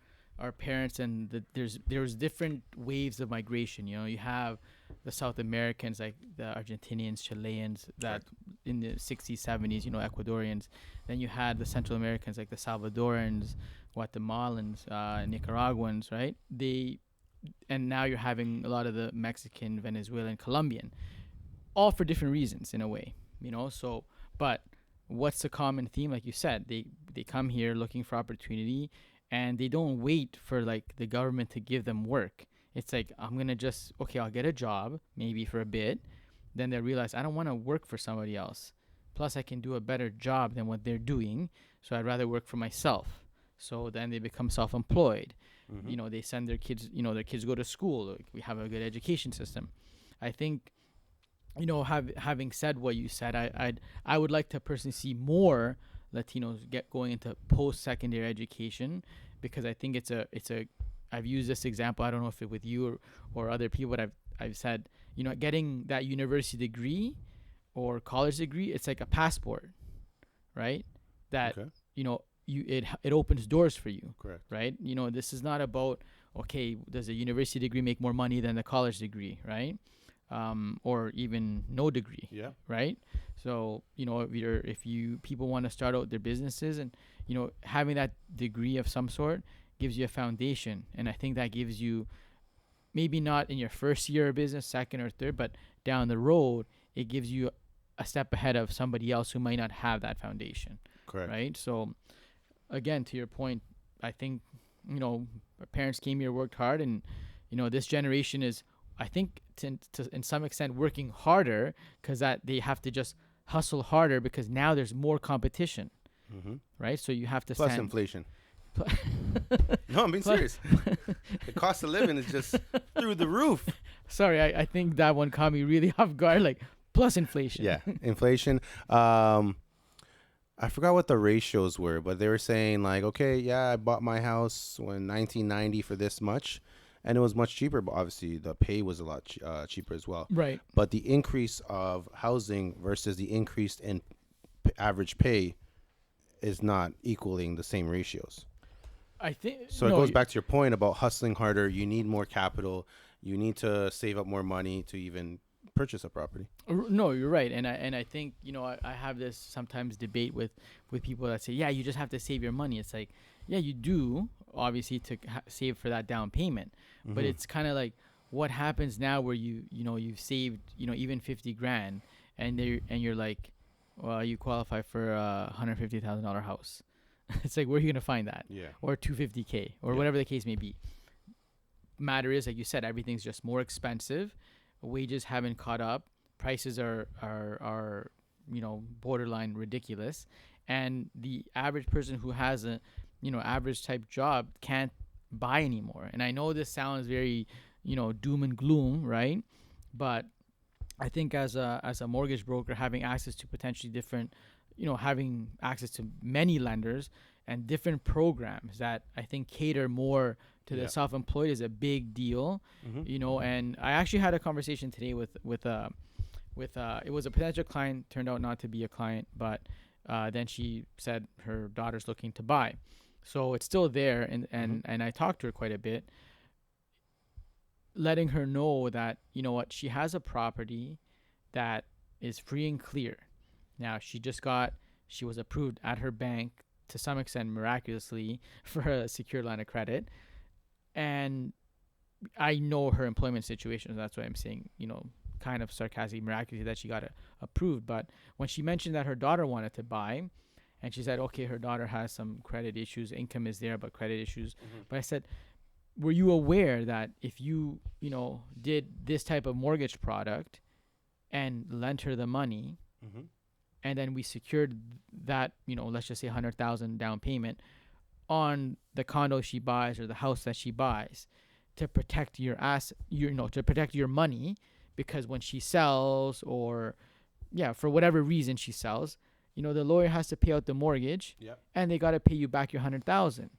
parents and there's different waves of migration. You have the South Americans like the Argentinians, Chileans that in the 60s, 70s, Ecuadorians. Then you had the Central Americans like the Salvadorans, Guatemalans, Nicaraguans, right? And now you're having a lot of the Mexican, Venezuelan, Colombian, all for different reasons in a way, So, but what's the common theme? Like you said, they come here looking for opportunity, and they don't wait for like the government to give them work. It's like, I'm gonna I'll get a job maybe for a bit, then they realize I don't want to work for somebody else. Plus, I can do a better job than what they're doing, so I'd rather work for myself. So then they become self-employed. Mm-hmm. They send their kids. Their kids go to school. Like, we have a good education system. I think, having said what you said, I would like to personally see more Latinos going into post-secondary education, because I think it's a I've used this example. I don't know if it with you or other people, but I've said, getting that university degree or college degree, it's like a passport, right? That Okay. It opens doors for you. Correct. Right? This is not about, okay, does a university degree make more money than the college degree, right? Or even no degree, Yeah. right? So, if people want to start out their businesses, and, having that degree of some sort gives you a foundation. And I think that gives you, maybe not in your first year of business, second or third, but down the road, it gives you a step ahead of somebody else who might not have that foundation. Correct. Right? So, again, to your point, I think, our parents came here, worked hard, and, this generation is, I think, to in some extent, working harder because that they have to just hustle harder because now there's more competition, right? So you have to Plus stand. inflation. No, I'm being serious. The cost of living is just through the roof. Sorry, I think that one caught me really off guard. Like, plus inflation. Yeah, inflation. I forgot what the ratios were, but they were saying like, okay, yeah, I bought my house in 1990 for this much, and it was much cheaper. But obviously, the pay was a lot cheaper as well. Right. But the increase of housing versus the increase in average pay is not equaling the same ratios. I think So it goes back to your point about hustling harder. You need more capital. You need to save up more money to even purchase a property. No, you're right, and I think I have this sometimes debate with people that say, yeah, you just have to save your money. It's like, yeah, you do obviously to save for that down payment, but it's kind of like what happens now where you've saved even 50 grand and you're like, well, you qualify for a $150,000 house. It's like, where are you gonna find that? Yeah. Or 250K or whatever the case may be. Matter is, like you said, everything's just more expensive. Wages haven't caught up. Prices are borderline ridiculous, and the average person who has a average type job can't buy anymore. And I know this sounds very doom and gloom, right? But I think as a mortgage broker, having access to potentially different, having access to many lenders and different programs that I think cater more to the self-employed is a big deal. And I actually had a conversation today with it was a potential client, turned out not to be a client, but then she said her daughter's looking to buy, so it's still there, and I talked to her quite a bit, letting her know that she has a property that is free and clear. Now she was approved at her bank to some extent miraculously for a secured line of credit. And I know her employment situation. So that's why I'm saying, kind of sarcastic, miraculously that she got approved. But when she mentioned that her daughter wanted to buy, and she said, okay, her daughter has some credit issues, income is there, but credit issues. But I said, were you aware that if you, did this type of mortgage product and lent her the money, and then we secured that, let's just say $100,000 down payment on the condo she buys or the house that she buys, to protect your to protect your money, because when she sells, or for whatever reason she sells, the lawyer has to pay out the mortgage, and they got to pay you back your $100,000.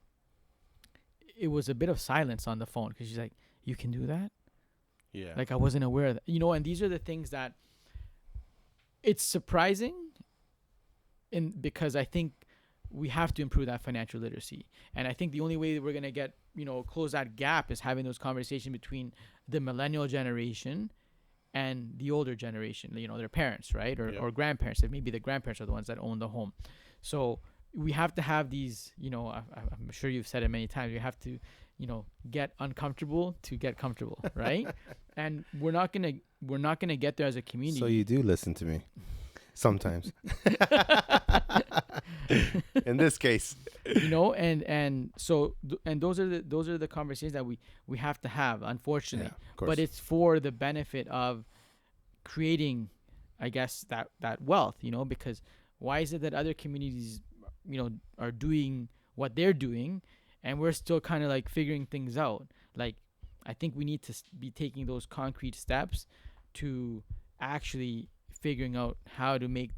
It was a bit of silence on the phone, because she's like, you can do that? Yeah. Like, I wasn't aware of that. And these are the things that it's surprising, because I think we have to improve that financial literacy. And I think the only way that we're going to get, close that gap is having those conversations between the millennial generation and the older generation, their parents, right? Or grandparents. If maybe the grandparents are the ones that own the home. So we have to have these, I'm sure you've said it many times, you have to, get uncomfortable to get comfortable, right? And we're not going to get there as a community. So you do listen to me sometimes. In this case, and so those are the conversations that we have to have, unfortunately. Of course. But it's for the benefit of creating, I guess, that wealth, because why is it that other communities are doing what they're doing and we're still kind of like figuring things out? Like, I think we need to be taking those concrete steps to actually figuring out how to make,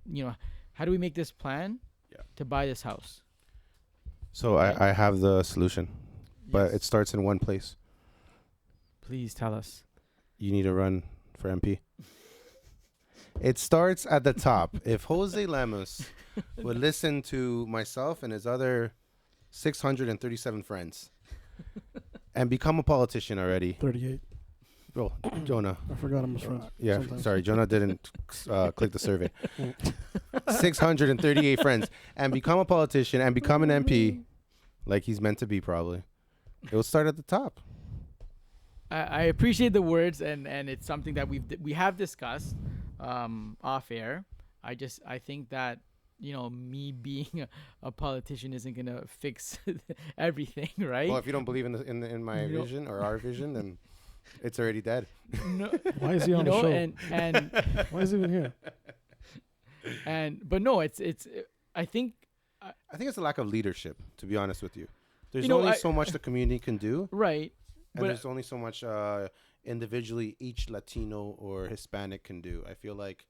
how do we make this plan to buy this house? So I have the solution, but it starts in one place. Please tell us. You need to run for MP. It starts at the top. If Jose Lemos would listen to myself and his other 637 friends and become a politician already. 38. Bro, Jonah. I forgot I'm his friend. Yeah, sometimes. sorry. Jonah didn't click the survey. 638 friends and become a politician and become an MP like he's meant to be, probably. It will start at the top. I appreciate the words, and it's something that we have discussed off air. I think that me being a politician isn't gonna fix everything, right? Well, if you don't believe in my vision or our vision, then it's already dead. No, Why is he on the show? and Why is he even here? But no, it's I think it's a lack of leadership, to be honest with you. There's know, only so much the community can do, right, and but there's only so much individually each Latino or Hispanic can do. I feel like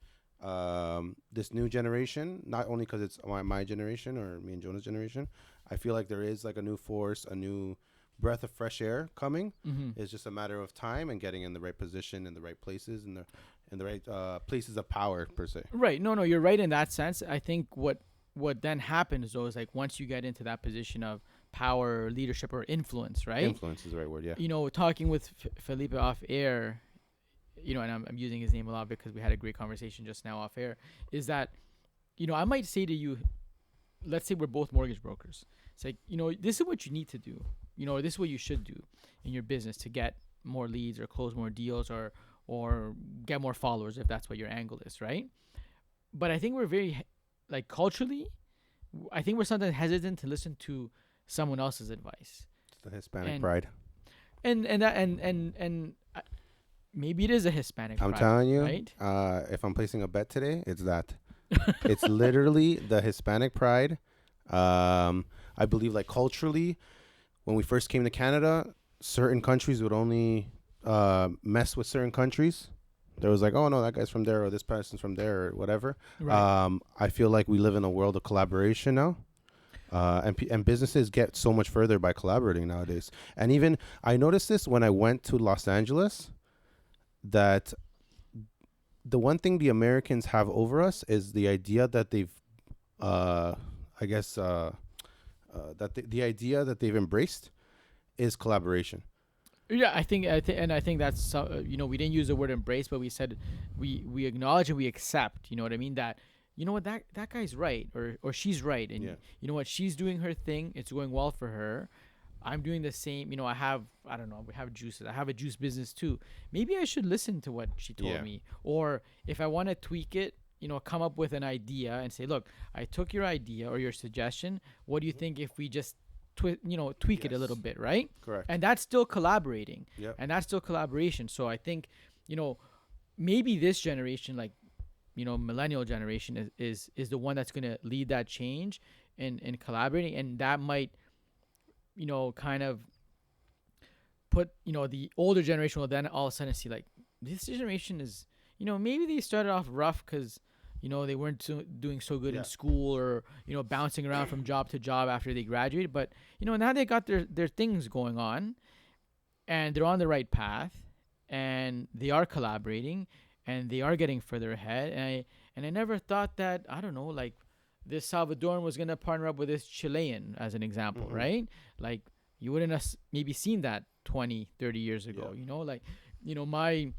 this new generation, not only because it's my generation or me and Jonah's generation, I feel like there is like a new force, a new breath of fresh air coming. Mm-hmm. It's just a matter of time and getting in the right position, in the right places, in the right places of power per se. Right. No, you're right in that sense. I think what then happens though is like once you get into that position of power, or leadership, or influence, right? Influence is the right word. Yeah. You know, talking with Felipe off air, you know, and I'm using his name a lot because we had a great conversation just now off air, is that, you know, I might say to you, let's say we're both mortgage brokers. It's like, you know, this is what you need to do. You know, this is what you should do in your business to get more leads or close more deals or get more followers if that's what your angle is, right? But I think we're very, like, culturally, I think we're sometimes hesitant to listen to someone else's advice. It's the Hispanic pride. And maybe it is a Hispanic I'm pride, telling you, right? if I'm placing a bet today, it's that. It's literally the Hispanic pride. I believe, like, culturally, when we first came to Canada, certain countries would only mess with certain countries. There was like, oh no, that guy's from there, or this person's from there, or whatever. Right. I feel like we live in a world of collaboration now. And businesses get so much further by collaborating nowadays. And even I noticed this when I went to Los Angeles, that the one thing the Americans have over us is the idea that they've, I guess, that the idea that they've embraced is collaboration. Yeah, I think that's you know, we didn't use the word embrace, but we said we acknowledge and we accept. You know what I mean? That, you know what, that guy's right, or she's right, and you know what, she's doing her thing. It's going well for her. I'm doing the same. You know, we have juices. I have a juice business too. Maybe I should listen to what she told me, or if I want to tweak it, you know, come up with an idea and say, look, I took your idea or your suggestion. What do you think if we just tweak it a little bit, right? Correct. And that's still collaborating. Yep. And that's still collaboration. So I think, you know, maybe this generation, like, you know, millennial generation is the one that's going to lead that change in collaborating. And that might, you know, kind of put, you know, the older generation will then all of a sudden see, like, this generation is, you know, maybe they started off rough because, you know, they weren't doing so good in school, or, you know, bouncing around from job to job after they graduated. But, you know, now they got their things going on, and they're on the right path, and they are collaborating, and they are getting further ahead. And I never thought that, I don't know, like, this Salvadoran was going to partner up with this Chilean, as an example, right? Like, you wouldn't have maybe seen that 20, 30 years ago, you know? Like, you know, my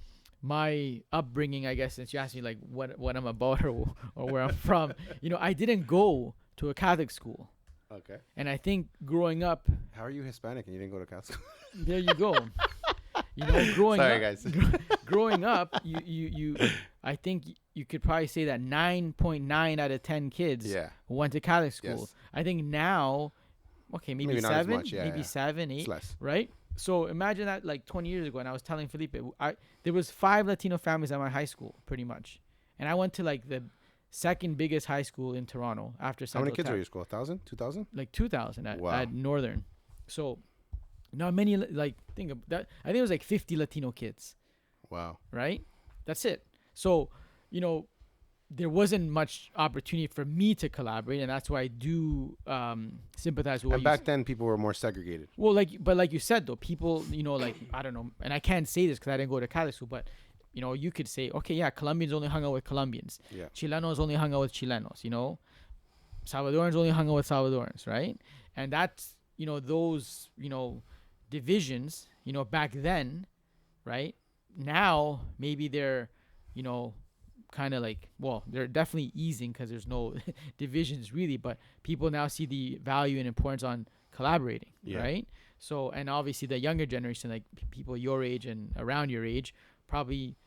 upbringing, I guess, since you asked me like what I'm about or where I'm from, you know, I didn't go to a Catholic school. Okay. And I think growing up, How are you Hispanic and you didn't go to Catholic school? there you go. You know, growing Sorry, up, guys. growing up, you I think you could probably say that 9.9 out of 10 kids went to Catholic school. Yes. I think now, okay, maybe not as 7, much, maybe 7, 8, It's less. right? So imagine that, like 20 years ago, and I was telling Felipe, there was 5 Latino families at my high school, pretty much, and I went to like the second biggest high school in Toronto after. How many kids are your school? 1,000? 2,000? Like 2,000 Wow. at Northern. So not many. Like, think of that. I think it was like 50 Latino kids. Wow. Right. That's it. So, you know, there wasn't much opportunity for me to collaborate, and that's why I do sympathize with what And back then, people were more segregated. Well, like you said, though, people, you know, like, I don't know, and I can't say this because I didn't go to Catholic school, but, you know, you could say, okay, yeah, Colombians only hung out with Colombians. Yeah. Chilenos only hung out with Chilenos, you know. Salvadorans only hung out with Salvadorans, right? And that's, you know, those, you know, divisions, you know, back then, right? Now, maybe they're, you know, kind of like, well, they're definitely easing because there's no divisions really, but people now see the value and importance on collaborating, right? So, and obviously the younger generation, like people your age and around your age, probably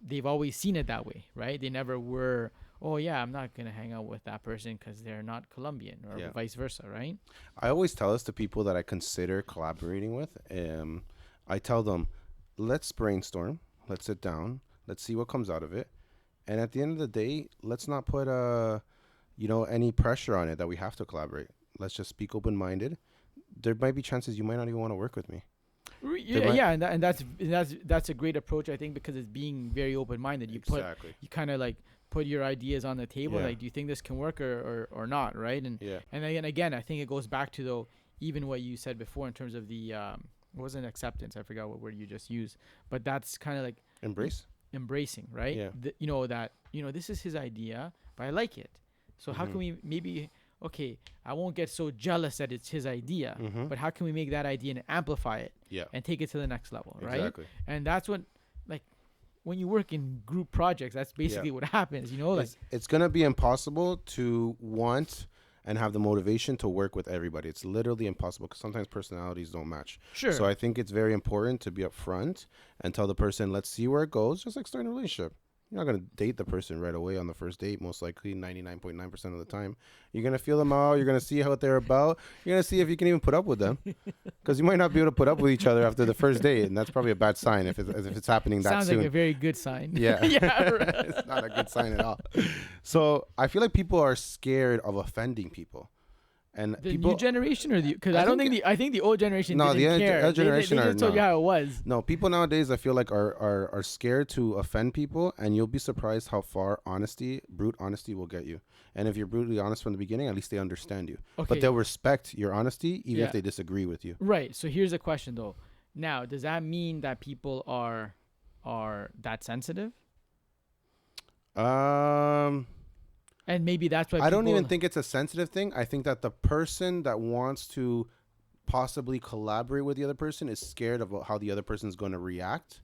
they've always seen it that way, right? They never were, oh yeah, I'm not going to hang out with that person because they're not Colombian, or vice versa, right? I always tell this to people that I consider collaborating with. I tell them, let's brainstorm, let's sit down, let's see what comes out of it. And at the end of the day, let's not put any pressure on it that we have to collaborate. Let's just speak open-minded. There might be chances you might not even want to work with me. And that's a great approach, I think, because it's being very open-minded. You kind of like put your ideas on the table. Like, do you think this can work or not, right? And again, I think it goes back to, though, even what you said before in terms of the it wasn't acceptance, I forgot what word you just used, but that's kind of like Embrace. embracing, right? Yeah. You know that, you know, this is his idea, but I like it. So how Mhm. can we maybe, okay, I won't get so jealous that it's his idea, Mhm. but how can we make that idea and amplify it Yeah. and take it to the next level, right? Exactly. And that's what, like, when you work in group projects, that's basically what happens, you know, like, It's gonna be impossible to want and have the motivation to work with everybody. It's literally impossible because sometimes personalities don't match. sure. So I think it's very important to be upfront and tell the person, let's see where it goes, just like starting a relationship. You're not going to date the person right away on the first date, most likely 99.9% of the time. You're going to feel them out. You're going to see how they're about. You're going to see if you can even put up with them. Because you might not be able to put up with each other after the first date. And that's probably a bad sign if it's happening that Sounds soon. like a very good sign. Yeah. Yeah, right. It's not a good sign at all. So I feel like people are scared of offending people. And The people, new generation or the, because I I don't think think I think the old generation No, didn't the care. old generation they are just told you not. how it was. no, people nowadays I feel like are scared to offend people, and you'll be surprised how far brute honesty will get you. And if you're brutally honest from the beginning, at least they understand you. Okay. But they'll respect your honesty even Yeah. if they disagree with you. Right. So here's a question though. Now, does that mean that people are that sensitive? And maybe that's why I don't people- even think it's a sensitive thing. I think that the person that wants to possibly collaborate with the other person is scared about how the other person is going to react,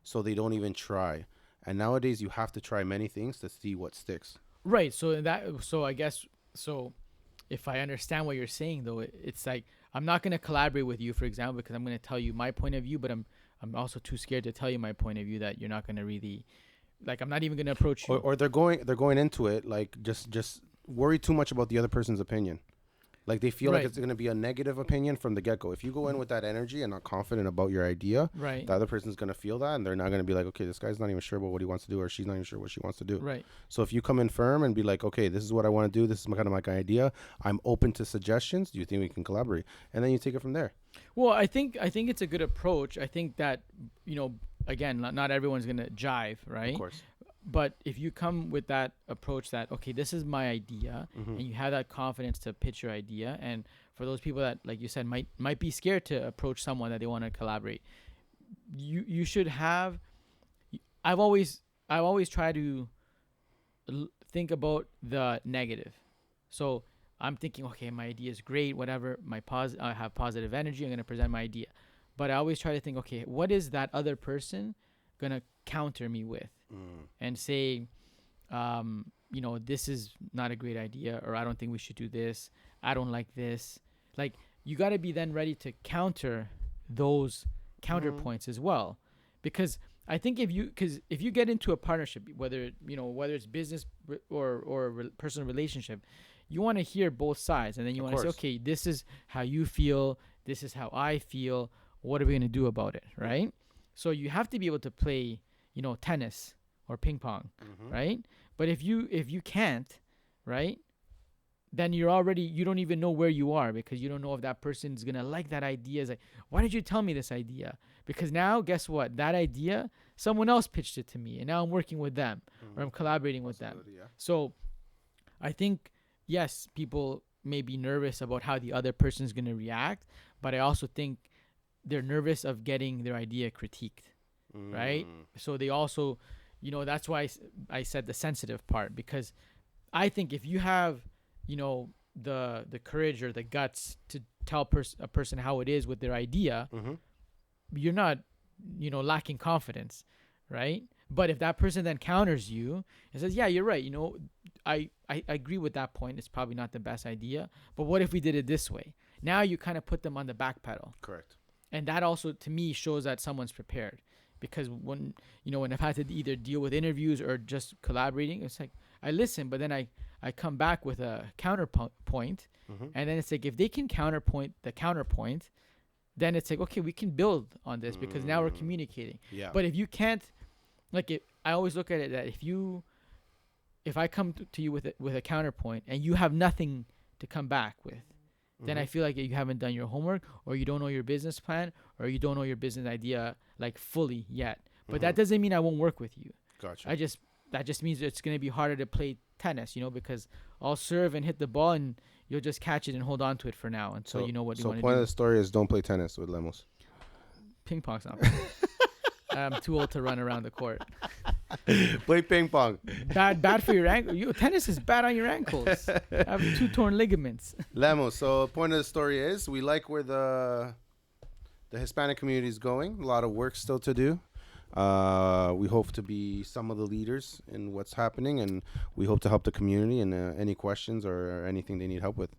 so they don't even try. And nowadays, you have to try many things to see what sticks. Right. So I guess so. If I understand what you're saying though, it's like I'm not going to collaborate with you, for example, because I'm going to tell you my point of view, but I'm also too scared to tell you my point of view that you're not going to really, like, I'm not even going to approach you. Or they're going into it like just worry too much about the other person's opinion. Like they feel like Right. it's going to be a negative opinion from the get-go. If you go in with that energy and not confident about your idea, Right. the other person's going to feel that, and they're not going to be like, okay, this guy's not even sure about what he wants to do, or she's not even sure what she wants to do. Right. So if you come in firm and be like, okay, this is what I want to do, this is kind of my idea, I'm open to suggestions, do you think we can collaborate? And then you take it from there. Well, I think it's a good approach. I think that, you know, again, not everyone's going to jive, right? Of course. But if you come with that approach that, okay, this is my idea, Mm-hmm. and you have that confidence to pitch your idea, and for those people that, like you said, might be scared to approach someone that they want to collaborate, you should have. I've always tried to think about the negative. So I'm thinking, okay, my idea is great, whatever. I have positive energy. I'm gonna present my idea, but I always try to think, okay, what is that other person gonna counter me with? And say, you know, this is not a great idea, or I don't think we should do this. I don't like this. Like, you got to be then ready to counter those counterpoints as well, because I think if you get into a partnership, whether it's business or personal relationship, you want to hear both sides, and then you want to say, okay, this is how you feel, this is how I feel. What are we gonna do about it, right? So you have to be able to play, you know, tennis or ping pong, right? But if you can't, right, then you don't even know where you are, because you don't know if that person's gonna like that idea. It's like, why did you tell me this idea? Because now, guess what? That idea, someone else pitched it to me, and now I'm working with them, or I'm collaborating with them. Yeah. So I think, yes, people may be nervous about how the other person's gonna react, but I also think they're nervous of getting their idea critiqued, right? So they also, you know, that's why I said the sensitive part, because I think if you have, you know, the courage or the guts to tell a person how it is with their idea, you're not, you know, lacking confidence, right? But if that person then counters you and says, yeah, you're right, you know, I agree with that point, it's probably not the best idea, but what if we did it this way? Now you kind of put them on the back pedal. Correct. And that also, to me, shows that someone's prepared. Because when I've had to either deal with interviews or just collaborating, it's like I listen, but then I come back with a counterpoint, and then it's like, if they can counterpoint the counterpoint, then it's like, okay, we can build on this, because now we're communicating. Yeah. But if you can't, I always look at it that if I come to you with a counterpoint and you have nothing to come back with, then I feel like you haven't done your homework, or you don't know your business plan, or you don't know your business idea like fully yet. But that doesn't mean I won't work with you. Gotcha. That just means it's going to be harder to play tennis, you know, because I'll serve and hit the ball, and you'll just catch it and hold on to it for now until you know what you want So to point do. of the story is don't play tennis with Lemos. Ping pong's not. I'm too old to run around the court. Play ping pong. Bad for your ankle. Tennis is bad on your ankles. I have 2 torn ligaments. Lemos. So point of the story is we like where the Hispanic community is going. A lot of work still to do. We hope to be some of the leaders in what's happening, and we hope to help the community in any questions or anything they need help with.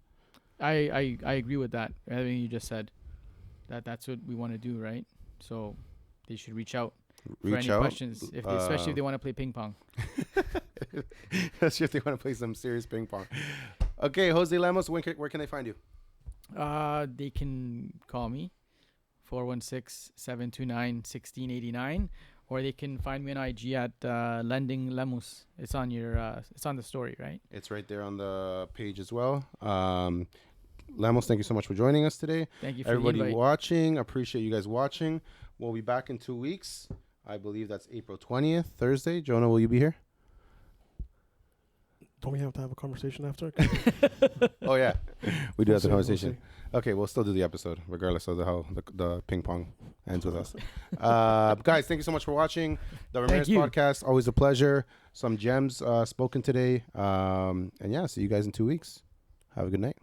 I agree with that. Everything you just said. That's what we want to do, right? So they should reach out for any questions, especially if they want to play ping pong. Especially if they want to play some serious ping pong. Okay, Jose Lemos, where can they find you? They can call me 416-729-1689, or they can find me on IG at Lending Lemus. It's on it's on the story, right? It's right there on the page as well. Lemos, thank you so much for joining us today. Thank you for Everybody the invite. watching, appreciate you guys watching. We'll be back in 2 weeks. I believe that's April 20th, Thursday. Jonah, will you be here? Don't we have to have a conversation after? Oh, yeah. We do have the We'll see, conversation. Okay, we'll still do the episode, regardless of how the ping pong ends with us. Guys, thank you so much for watching the Ramirez you. podcast. Always a pleasure. Some gems spoken today. And yeah, see you guys in 2 weeks. Have a good night.